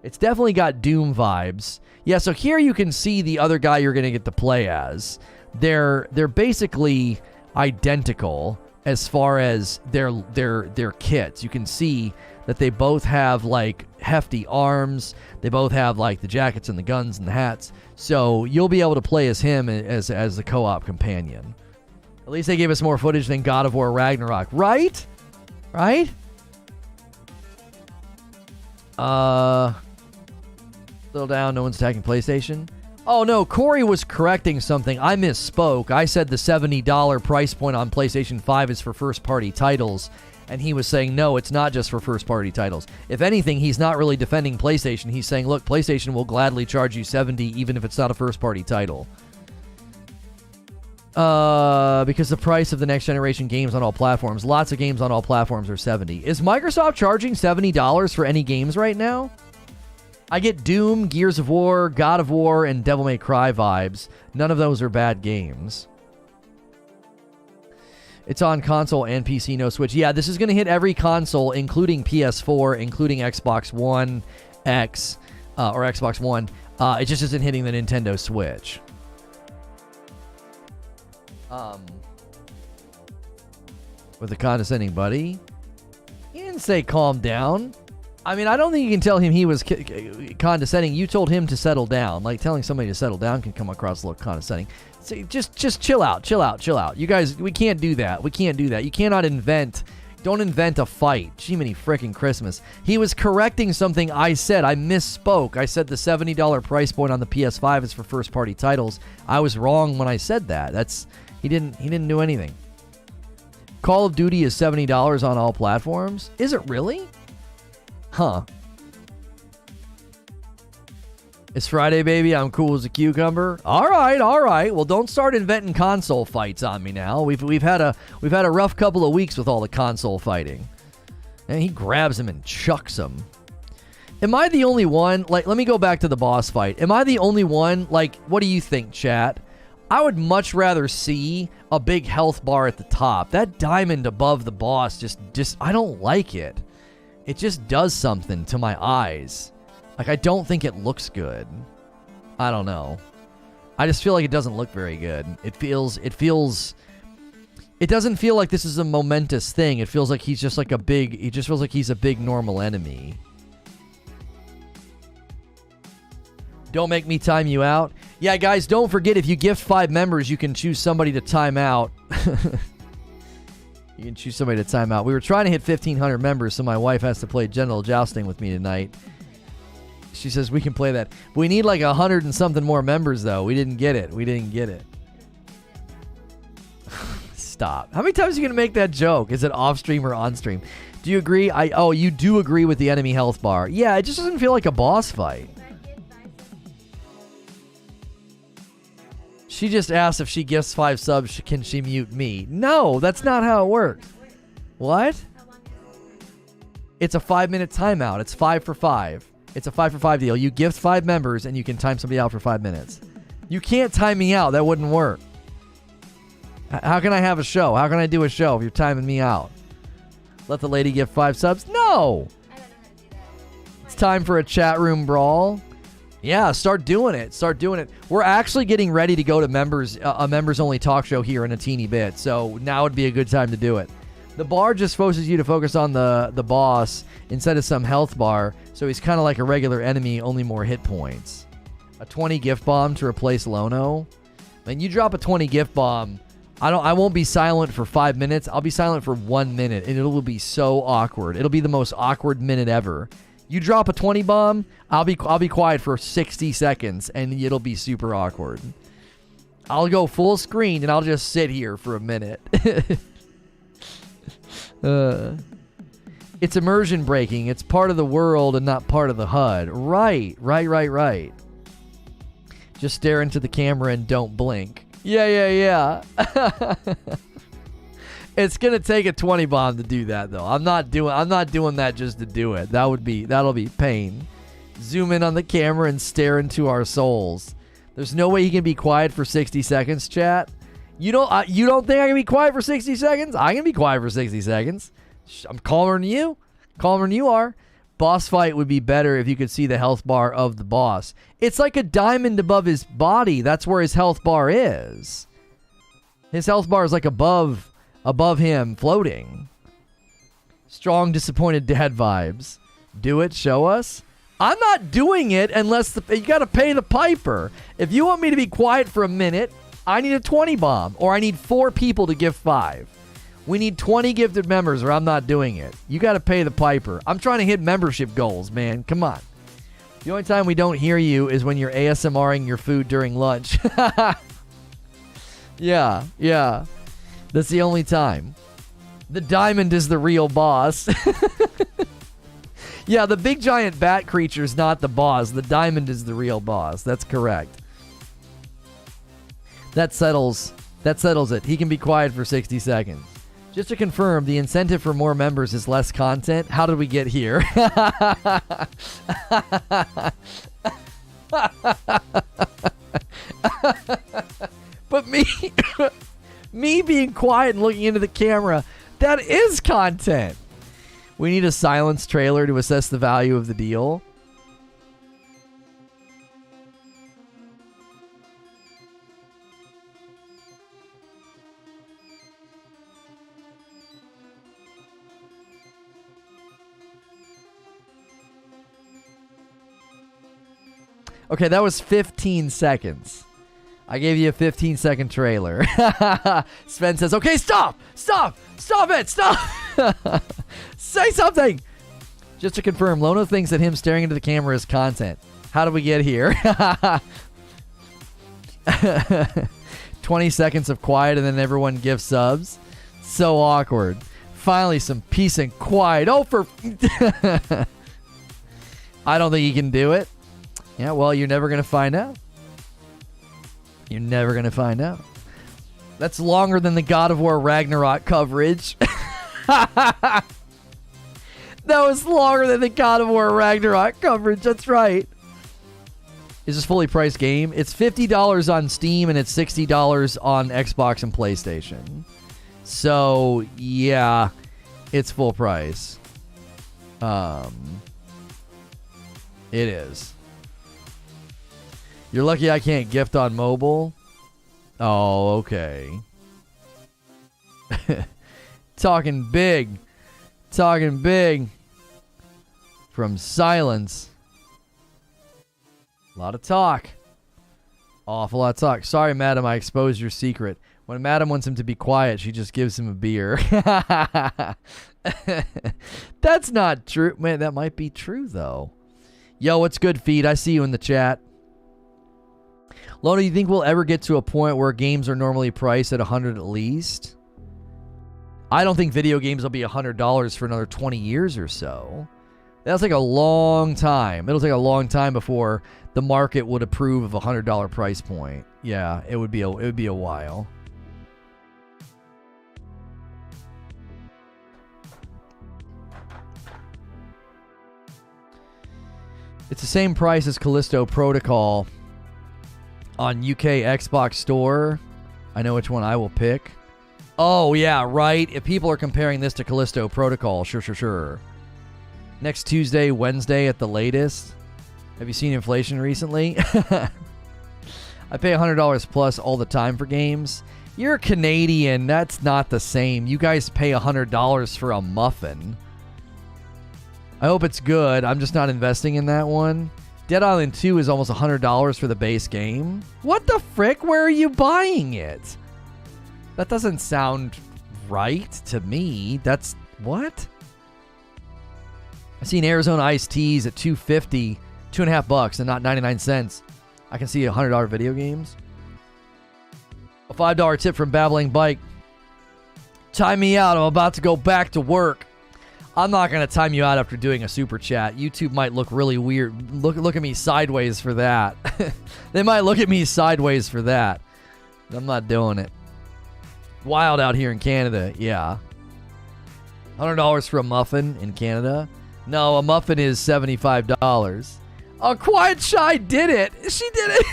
It's definitely got Doom vibes. Yeah, so here you can see the other guy you're going to get to play as. They're basically identical as far as their kits. You can see that they both have like hefty arms. They both have like the jackets and the guns and the hats. So you'll be able to play as him as the co-op companion. At least they gave us more footage than God of War Ragnarok, right? Right? Little down, no one's attacking PlayStation. Oh no, Corey was correcting something. I misspoke. I said the $70 price point on PlayStation 5 is for first-party titles, and he was saying, no, it's not just for first-party titles. If anything, he's not really defending PlayStation. He's saying, look, PlayStation will gladly charge you $70 even if it's not a first-party title. Because the price of the next-generation games on all platforms, lots of games on all platforms are $70. Is Microsoft charging $70 for any games right now? I get Doom, Gears of War, God of War, and Devil May Cry vibes. None of those are bad games. It's on console and PC, no Switch. Yeah, this is going to hit every console, including PS4, including Xbox One X, or Xbox One. It just isn't hitting the Nintendo Switch. With a condescending buddy. He didn't say calm down. I mean, I don't think you can tell him he was condescending. You told him to settle down. Like, telling somebody to settle down can come across a little condescending. So just chill out. You guys, we can't do that. You cannot don't invent a fight. Jiminy frickin' Christmas. He was correcting something I said. I misspoke. I said the $70 price point on the PS5 is for first-party titles. I was wrong when I said that. He didn't do anything. Call of Duty is $70 on all platforms. Is it really? Huh. It's Friday, baby. I'm cool as a cucumber. All right. Well, don't start inventing console fights on me now. We've had a rough couple of weeks with all the console fighting. And he grabs him and chucks him. Am I the only one? Like, let me go back to the boss fight. Am I the only one? Like, what do you think, chat? I would much rather see a big health bar at the top. That diamond above the boss just I don't like it. It just does something to my eyes. Like, I don't think it looks good. I don't know. I just feel like it doesn't look very good. It doesn't feel like this is a momentous thing. It feels like he just feels like he's a big normal enemy. Don't make me time you out. Yeah, guys, don't forget, if you gift 5 members, you can choose somebody to time out. You can choose somebody to time out. We were trying to hit 1,500 members, so my wife has to play General Jousting with me tonight. She says we can play that. We need like 100 and something more members, though. We didn't get it. Stop. How many times are you going to make that joke? Is it off stream or on stream? Do you agree? You do agree with the enemy health bar. Yeah, it just doesn't feel like a boss fight. She just asked if she gifts 5 subs, can she mute me? No, that's not how it works. What? It's a 5-minute timeout. It's 5 for 5. It's a 5 for 5 deal. You gift 5 members and you can time somebody out for 5 minutes. You can't time me out. That wouldn't work. How can I have a show? How can I do a show if you're timing me out? Let the lady give 5 subs? No! It's time for a chat room brawl. Yeah, start doing it. We're actually getting ready to go to a members-only talk show here in a teeny bit, so now would be a good time to do it. The bar just forces you to focus on the boss instead of some health bar, so he's kind of like a regular enemy, only more hit points. A 20 gift bomb to replace Lono. Man, you drop a 20 gift bomb, I won't be silent for 5 minutes. I'll be silent for 1 minute, and it will be so awkward. It'll be the most awkward minute ever. You drop a 20 bomb, I'll be quiet for 60 seconds, and it'll be super awkward. I'll go full screen, and I'll just sit here for a minute. It's immersion breaking. It's part of the world and not part of the HUD. Right. Just stare into the camera and don't blink. Yeah. It's gonna take a 20 bomb to do that, though. I'm not doing that just to do it. That'll be pain. Zoom in on the camera and stare into our souls. There's no way he can be quiet for 60 seconds, chat. You don't think I can be quiet for 60 seconds? I can be quiet for 60 seconds. I'm calmer than you. Calmer than you are. Boss fight would be better if you could see the health bar of the boss. It's like a diamond above his body. That's where his health bar is. His health bar is like above him, floating. Strong, disappointed dad vibes. Do it, show us. I'm not doing it unless you got to pay the piper. If you want me to be quiet for a minute, I need a 20 bomb, or I need 4 people to give 5. We need 20 gifted members, or I'm not doing it. You got to pay the piper. I'm trying to hit membership goals, man. Come on. The only time we don't hear you is when you're ASMRing your food during lunch. Yeah. That's the only time. The diamond is the real boss. Yeah, the big giant bat creature is not the boss. The diamond is the real boss. That's correct. That settles it. He can be quiet for 60 seconds. Just to confirm, the incentive for more members is less content. How did we get here? But me being quiet and looking into the camera, that is content. We need a silence trailer to assess the value of the deal. Okay, that was 15 seconds. I gave you a 15-second trailer. Sven says, okay, stop it, say something. Just to confirm, Lono thinks that him staring into the camera is content. How did we get here? 20 seconds of quiet and then everyone gives subs. So awkward. Finally, some peace and quiet. Oh, I don't think he can do it. Yeah, well, you're never going to find out. You're never going to find out. That's longer than the God of War Ragnarok coverage. That was longer than the God of War Ragnarok coverage. That's right. Is this fully priced game? It's $50 on Steam and it's $60 on Xbox and PlayStation. So, yeah, it's full price. It is. You're lucky I can't gift on mobile. Oh, okay. Talking big. From silence. A lot of talk. Awful lot of talk. Sorry, madam, I exposed your secret. When madam wants him to be quiet, she just gives him a beer. That's not true. Man, that might be true, though. Yo, what's good, Feed? I see you in the chat. Lono, do you think we'll ever get to a point where games are normally priced at $100 at least? I don't think video games will be $100 for another 20 years or so. That'll take a long time. It'll take a long time before the market would approve of a $100 price point. Yeah, it would be a while. It's the same price as Callisto Protocol on UK Xbox Store. I know which one I will pick. Oh, yeah, right. If people are comparing this to Callisto Protocol, sure. Next Tuesday, Wednesday at the latest. Have you seen inflation recently? I pay $100 plus all the time for games. You're Canadian. That's not the same. You guys pay $100 for a muffin. I hope it's good. I'm just not investing in that one. Dead Island 2 is almost $100 for the base game. What the frick? Where are you buying it? That doesn't sound right to me. That's... what? I've seen Arizona iced teas at $2.50, $2.50 and not 99 cents. I can see $100 video games. A $5 tip from Babbling Bike. Time me out. I'm about to go back to work. I'm not going to time you out after doing a super chat. YouTube might look really weird. Look at me sideways for that. They might look at me sideways for that. I'm not doing it. Wild out here in Canada, yeah. $100 for a muffin in Canada? No, a muffin is $75. Oh, Quiet Shy did it. She did it.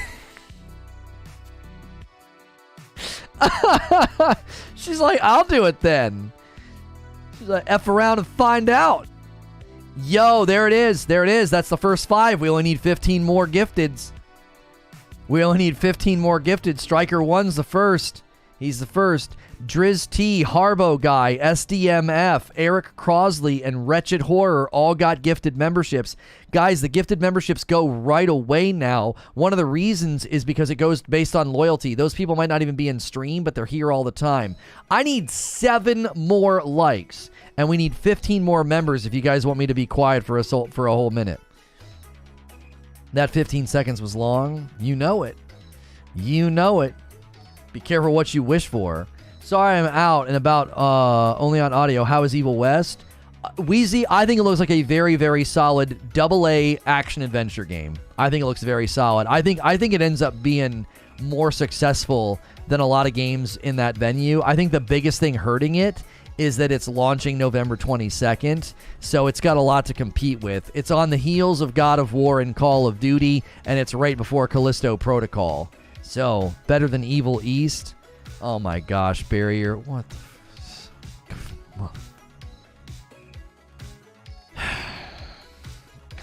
She's like, I'll do it then. She's like, F around and find out. Yo, there it is. There it is. That's the first 5. We only need 15 more gifteds. We only need 15 more gifted. Striker 1's the first. He's the first. Driz T, Harbo Guy, SDMF, Eric Crosley, and Wretched Horror all got gifted memberships. Guys, the gifted memberships go right away now. One of the reasons is because it goes based on loyalty. Those people might not even be in stream, but they're here all the time. I need 7 more likes, and we need 15 more members if you guys want me to be quiet for a whole minute. That 15 seconds was long. You know it. You know it. Be careful what you wish for. Sorry I'm out and about only on audio. How is Evil West? Wheezy, I think it looks like a very, very solid AA action-adventure game. I think it looks very solid. I think it ends up being more successful than a lot of games in that venue. I think the biggest thing hurting it is that it's launching November 22nd, so it's got a lot to compete with. It's on the heels of God of War and Call of Duty, and it's right before Callisto Protocol. So, better than Evil East. Oh my gosh, Barrier. What the...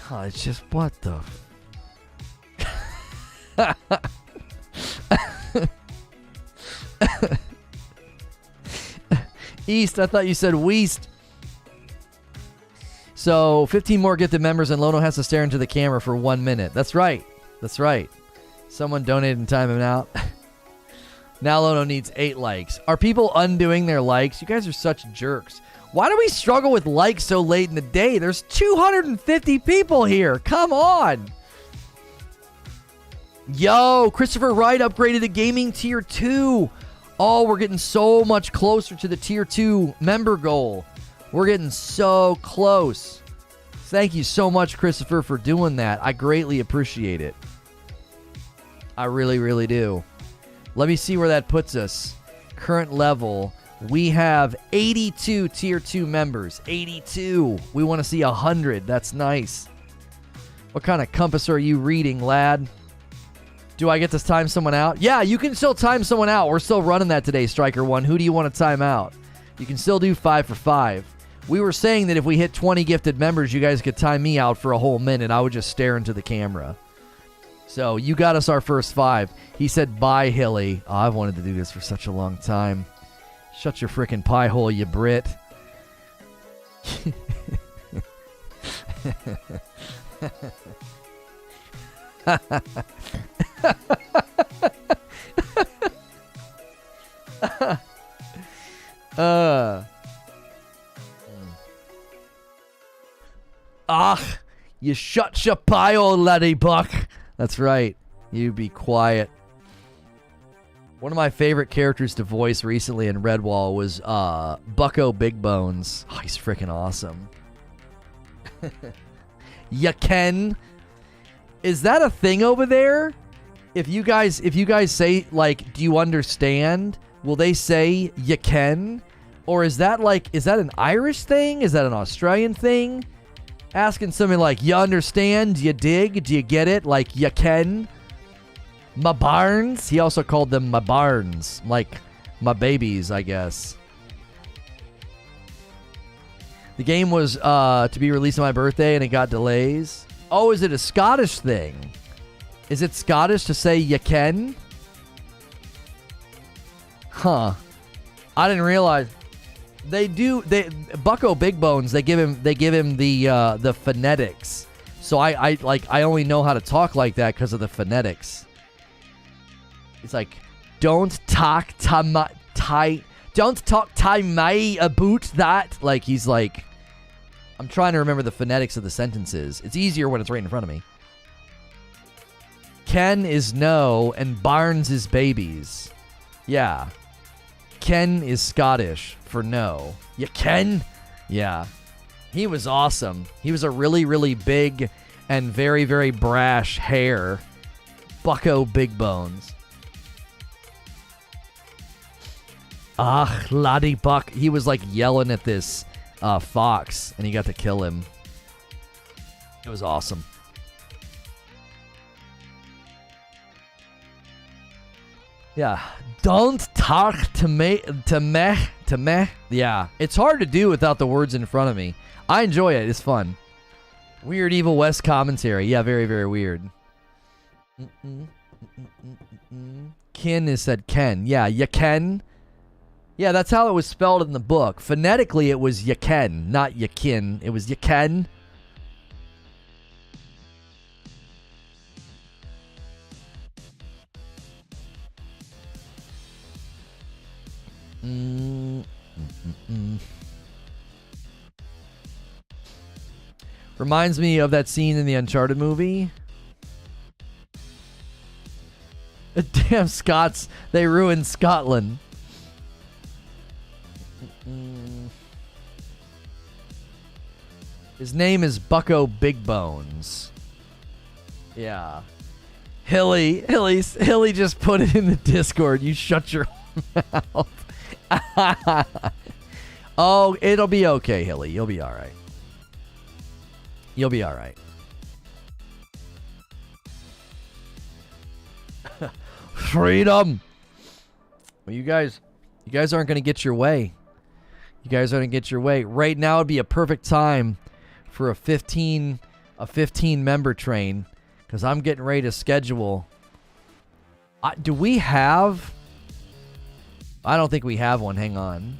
God, it's just, what the... East, I thought you said Weast. So, 15 more gifted members and Lono has to stare into the camera for 1 minute. That's right. That's right. Someone donated and time him out. Now Lono needs 8 likes. Are people undoing their likes? You guys are such jerks. Why do we struggle with likes so late in the day? There's 250 people here. Come on. Yo, Christopher Wright upgraded to gaming tier 2. Oh, we're getting so much closer to the tier 2 member goal. We're getting so close. Thank you so much, Christopher, for doing that. I greatly appreciate it. I really, really do. Let me see where that puts us. Current level, we have 82 tier 2 members. 82. We want to see 100. That's nice. What kind of compass are you reading, lad? Do I get to time someone out? Yeah, you can still time someone out. We're still running that today, Striker 1. Who do you want to time out? You can still do 5 for 5. We were saying that if we hit 20 gifted members, you guys could time me out for a whole minute. I would just stare into the camera. So, you got us our first 5. He said, bye, Hilly. Oh, I've wanted to do this for such a long time. Shut your frickin' pie hole, you Brit. You shut your pie, old laddie buck. That's right. You be quiet. One of my favorite characters to voice recently in Redwall was Bucko Big Bones. Oh, he's freaking awesome. You can. Is that a thing over there? If you guys say, like, do you understand? Will they say you can? Or is that an Irish thing? Is that an Australian thing? Asking something like, you understand? You dig? Do you get it? Like, you can? My barns? He also called them my barns. Like, my babies, I guess. The game was to be released on my birthday and it got delays. Oh, is it a Scottish thing? Is it Scottish to say you can? Huh. I didn't realize. Bucko Big Bones, they give him the phonetics. So I only know how to talk like that because of the phonetics. It's like, don't talk to me about that. Like, he's like, I'm trying to remember the phonetics of the sentences. It's easier when it's right in front of me. Ken is no, and Barnes is babies. Yeah. Ken is Scottish for no. You Ken? Yeah. He was awesome. He was a really, really big and very, very brash hare. Bucko Big Bones. Ah, laddie buck. He was like yelling at this fox, and he got to kill him. It was awesome. Yeah. Don't talk to me. Yeah. It's hard to do without the words in front of me. I enjoy it. It's fun. Weird Evil West commentary. Yeah, very, very weird. Kin is said Ken. Yeah, you can. Yeah, that's how it was spelled in the book. Phonetically, it was you can, not you kin. It was you can. Reminds me of that scene in the Uncharted movie. Damn Scots, they ruined Scotland. His name is Bucko Big Bones. Yeah. Hilly just put it in the Discord. You shut your mouth. Oh, it'll be okay, Hilly. You'll be all right. You'll be all right. Freedom. Well, you guys aren't going to get your way. You guys aren't going to get your way. Right now would be a perfect time for a 15 member train, because I'm getting ready to schedule. Do we have? I don't think we have one. Hang on.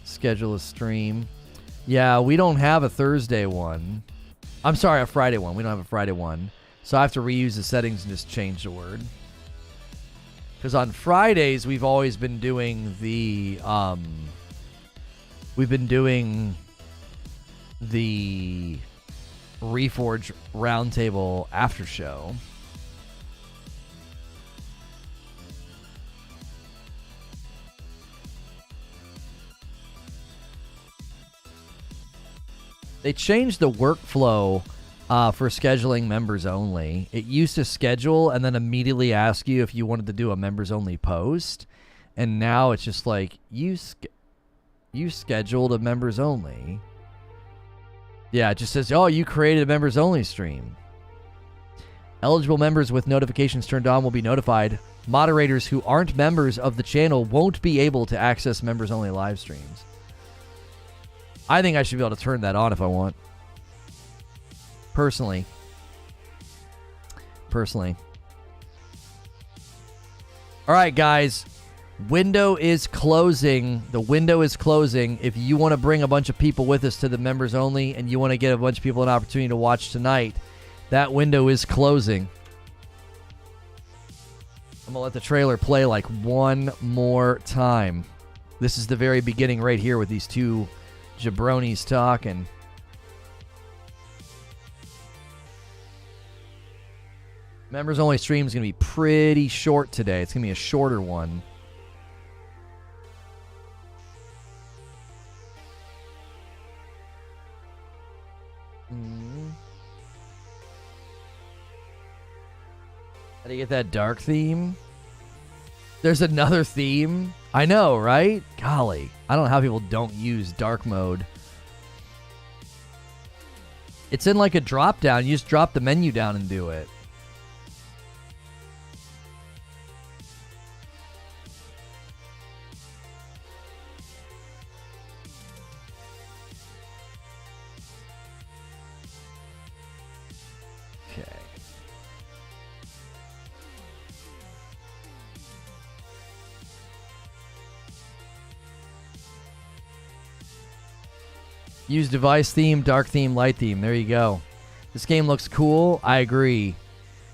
Schedule a stream. Yeah, we don't have a Thursday one. I'm sorry, a Friday one. We don't have a Friday one. So I have to reuse the settings and just change the word. Because on Fridays, we've always been doing the... we've been doing the Reforge Roundtable after show. They changed the workflow for scheduling members only. It used to schedule and then immediately ask you if you wanted to do a members only post. And now it's just like, you scheduled a members only. Yeah, it just says, oh, you created a members only stream. Eligible members with notifications turned on will be notified. Moderators who aren't members of the channel won't be able to access members only live streams. I think I should be able to turn that on if I want. Personally. All right, guys. Window is closing. The window is closing. If you want to bring a bunch of people with us to the members only and you want to get a bunch of people an opportunity to watch tonight, that window is closing. I'm going to let the trailer play like one more time. This is the very beginning right here with these two jabronis talking. Members only stream is going to be pretty short today. It's going to be a shorter one. How do you get that dark theme? There's another theme. I know, right? Golly. I don't know how people don't use dark mode. It's in like a drop down. You just drop the menu down and do it. Use device theme, dark theme, light theme. There you go. This game looks cool. I agree.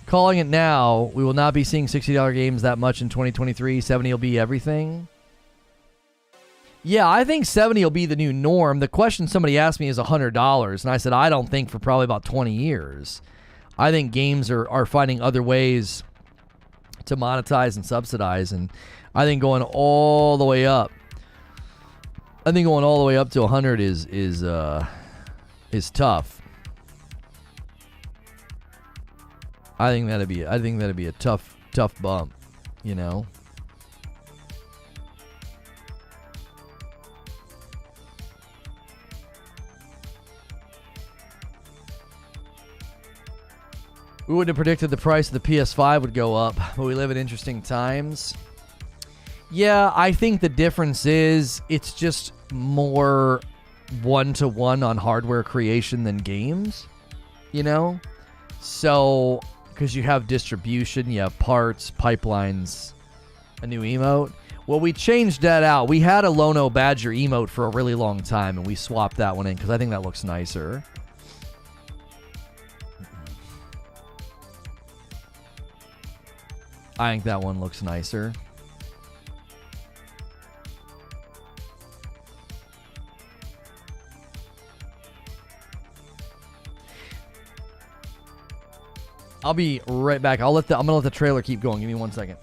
Calling it now, we will not be seeing $60 games that much in 2023. 70 will be everything. Yeah, I think 70 will be the new norm. The question somebody asked me is $100, and I said I don't think for probably about 20 years. I think games are finding other ways to monetize and subsidize, and I think going all the way up. I think going all the way up to 100 is tough. I think that'd be a tough bump, you know. We wouldn't have predicted the price of the PS5 would go up, but we live in interesting times. Yeah, I think the difference is it's just more one-to-one on hardware creation than games, you know? So, because you have distribution, you have parts, pipelines, a new emote. Well, we changed that out. We had a Lono Badger emote for a really long time, and we swapped that one in because I think that looks nicer. I think that one looks nicer. I'll be right back. I'm gonna let the trailer keep going. Give me 1 second.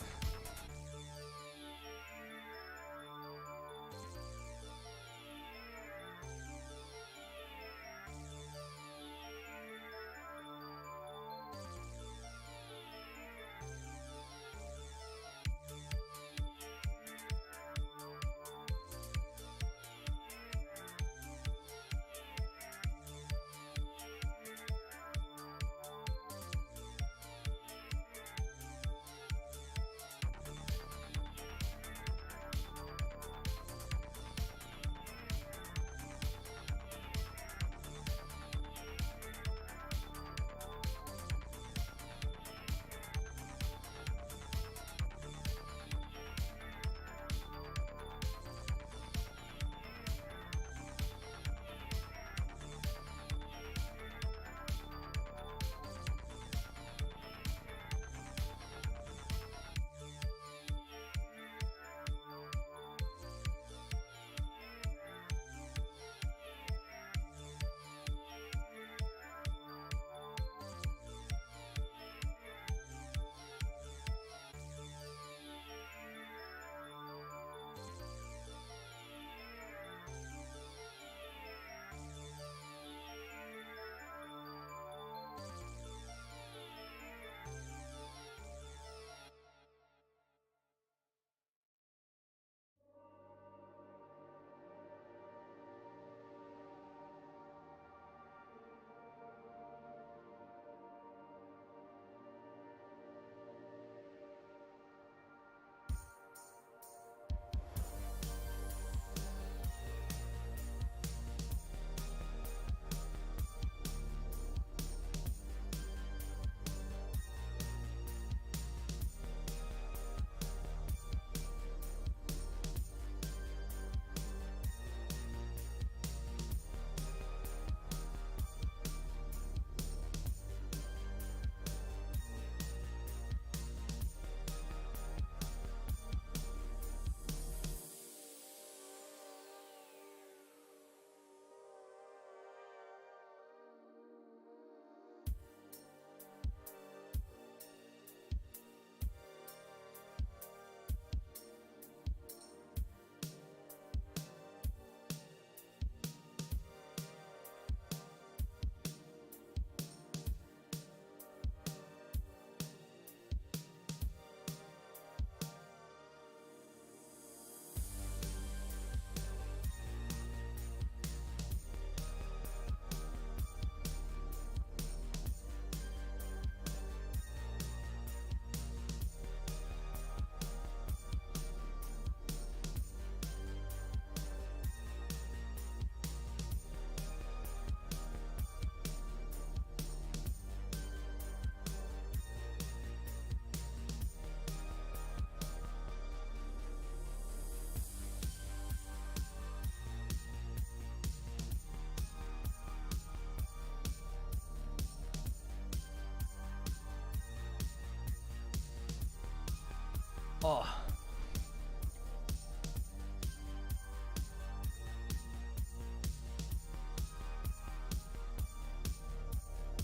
Oh.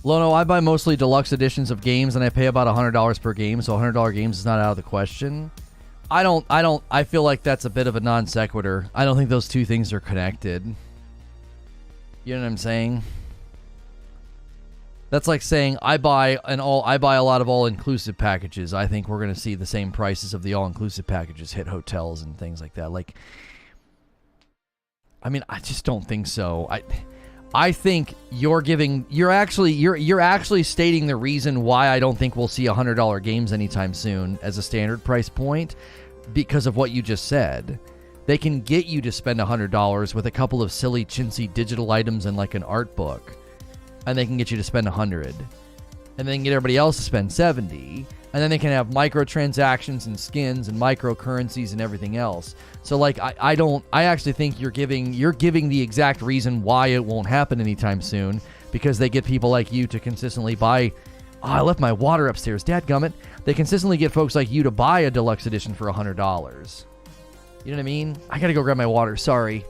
Lono, I buy mostly deluxe editions of games, and I pay about $100 per game, so $100 games is not out of the question. I feel like that's a bit of a non sequitur. I don't think those two things are connected. You know what I'm saying? That's like saying I buy a lot of all-inclusive packages. I think we're going to see the same prices of the all-inclusive packages hit hotels and things like that. Like, I mean, I just don't think so. I think you're actually stating the reason why I don't think we'll see $100 games anytime soon as a standard price point, because of what you just said. They can get you to spend $100 with a couple of silly chintzy digital items and like an art book, and they can get you to spend $100, and then get everybody else to spend $70, and then they can have microtransactions and skins and microcurrencies and everything else. So like I actually think you're giving the exact reason why it won't happen anytime soon, because they get people like you to consistently buy. Oh, I left my water upstairs. Dadgummit. They consistently get folks like you to buy a deluxe edition for $100. You know what I mean? I gotta go grab my water. Sorry.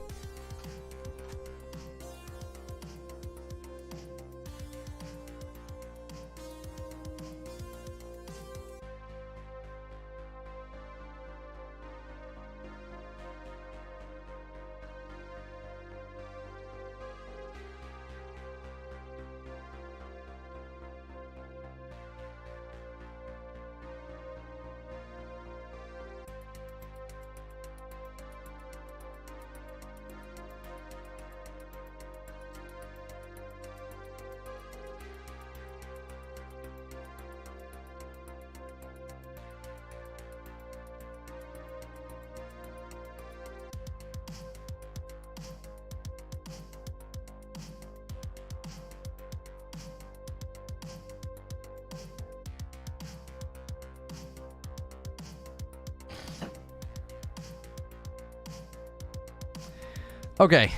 Okay.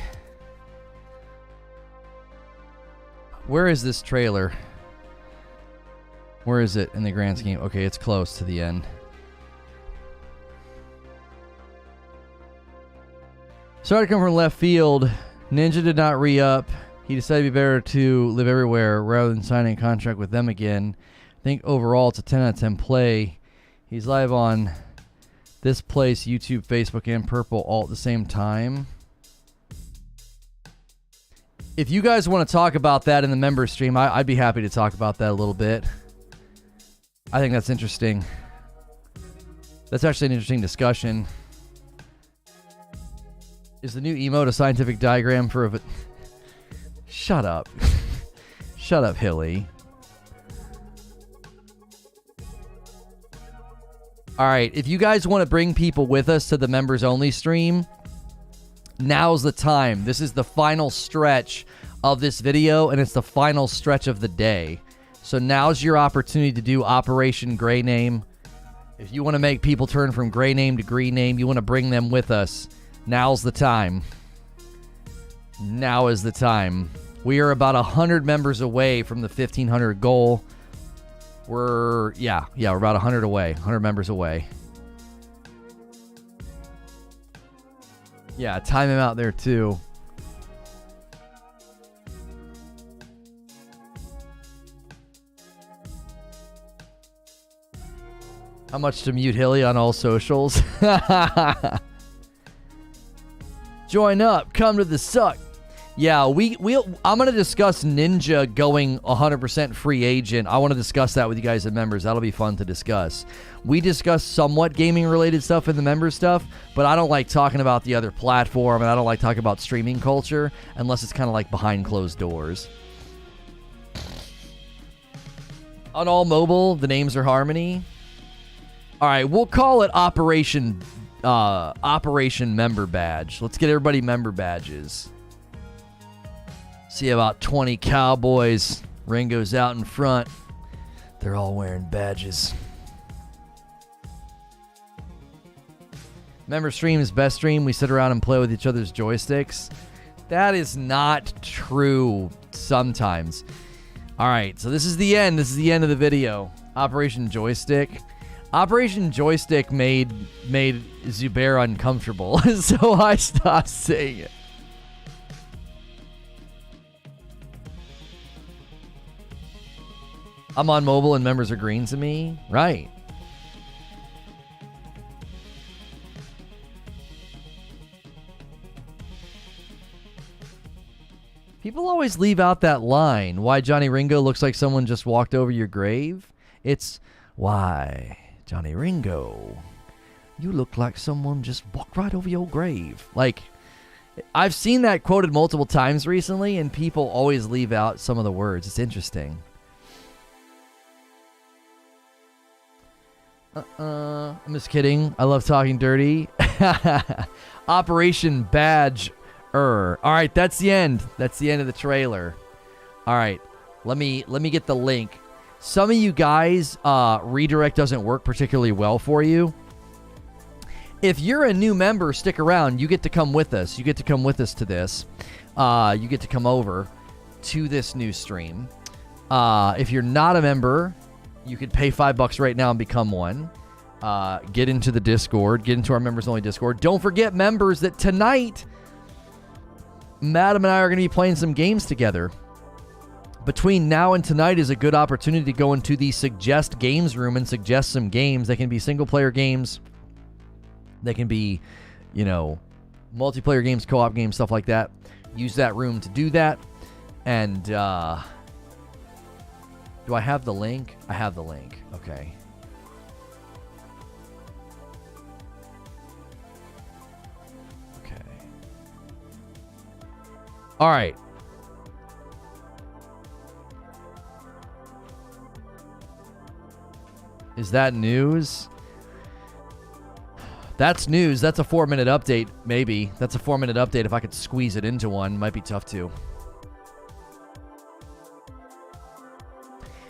Where is this trailer? Where is it in the grand scheme? Okay, it's close to the end. Sorry to come from left field. Ninja did not re-up. He decided it'd be better to live everywhere rather than signing a contract with them again. I think overall it's a 10 out of 10 play. He's live on this place, YouTube, Facebook, and Purple all at the same time. If you guys want to talk about that in the member stream, I'd be happy to talk about that a little bit. I think that's interesting. That's actually an interesting discussion. Is the new emote a scientific diagram for a... Shut up. Shut up, Hilly. Alright, if you guys want to bring people with us to the members only stream, now's the time. This is the final stretch of this video, and it's the final stretch of the day. So now's your opportunity to do Operation Grey Name. If you want to make people turn from Grey Name to Green Name, you want to bring them with us, now's the time. Now is the time. We are about 100 members away from the 1,500 goal. We're about 100 away. 100 members away. Yeah, time him out there too. How much to mute Hilly on all socials? Join up. Come to the suck. Yeah, I'm going to discuss Ninja going 100% free agent. I want to discuss that with you guys as members. That'll be fun to discuss. We discuss somewhat gaming-related stuff in the member stuff, but I don't like talking about the other platform, and I don't like talking about streaming culture unless it's kind of like behind closed doors. On all mobile, the names are Harmony. All right, we'll call it Operation Member Badge. Let's get everybody member badges. See about 20 cowboys. Ringo's out in front. They're all wearing badges. Member stream is best stream. We sit around and play with each other's joysticks. That is not true sometimes. All right, so this is the end. This is the end of the video. Operation Joystick. Operation Joystick made Zubair uncomfortable, so I stopped saying it. I'm on mobile and members are green to me? Right. People always leave out that line. Why Johnny Ringo looks like someone just walked over your grave? It's, why, Johnny Ringo, you look like someone just walked right over your grave. Like, I've seen that quoted multiple times recently, and people always leave out some of the words. It's interesting. I'm just kidding. I love talking dirty. Operation Badge. All right, that's the end. That's the end of the trailer. All right, let me get the link. Some of you guys, redirect doesn't work particularly well for you. If you're a new member, stick around. You get to come with us. You get to come with us to this. You get to come over to this new stream. If you're not a member, you could pay $5 right now and become one. Get into the Discord. Get into our members-only Discord. Don't forget, members, that tonight, Madam and I are going to be playing some games together. Between now and tonight is a good opportunity to go into the Suggest Games room and suggest some games. They can be single-player games. They can be, you know, multiplayer games, co-op games, stuff like that. Use that room to do that. And, do I have the link? I have the link. Okay. Okay. All right. Is that news? That's news. That's a 4-minute update, maybe. That's a 4-minute update. If I could squeeze it into one, might be tough to.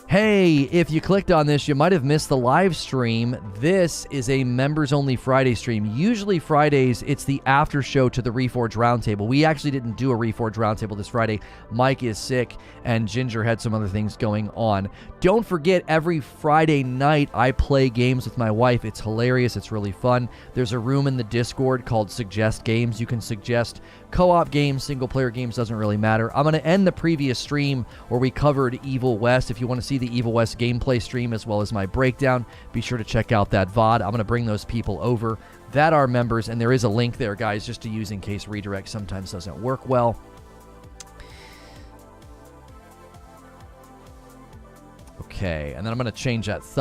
Hey, if you clicked on this, you might have missed the live stream. This is a members-only Friday stream. Usually Fridays, it's the after show to the Reforge Roundtable. We actually didn't do a Reforge Roundtable this Friday. Mike is sick, and Ginger had some other things going on. Don't forget, every Friday night, I play games with my wife. It's hilarious. It's really fun. There's a room in the Discord called Suggest Games. You can suggest co-op games, single-player games, doesn't really matter. I'm going to end the previous stream where we covered Evil West. If you want to see the Evil West gameplay stream as well as my breakdown, be sure to check out that VOD. I'm going to bring those people over that are members, and there is a link there, guys, just to use in case redirect sometimes doesn't work well. Okay, and then I'm going to change that thumb.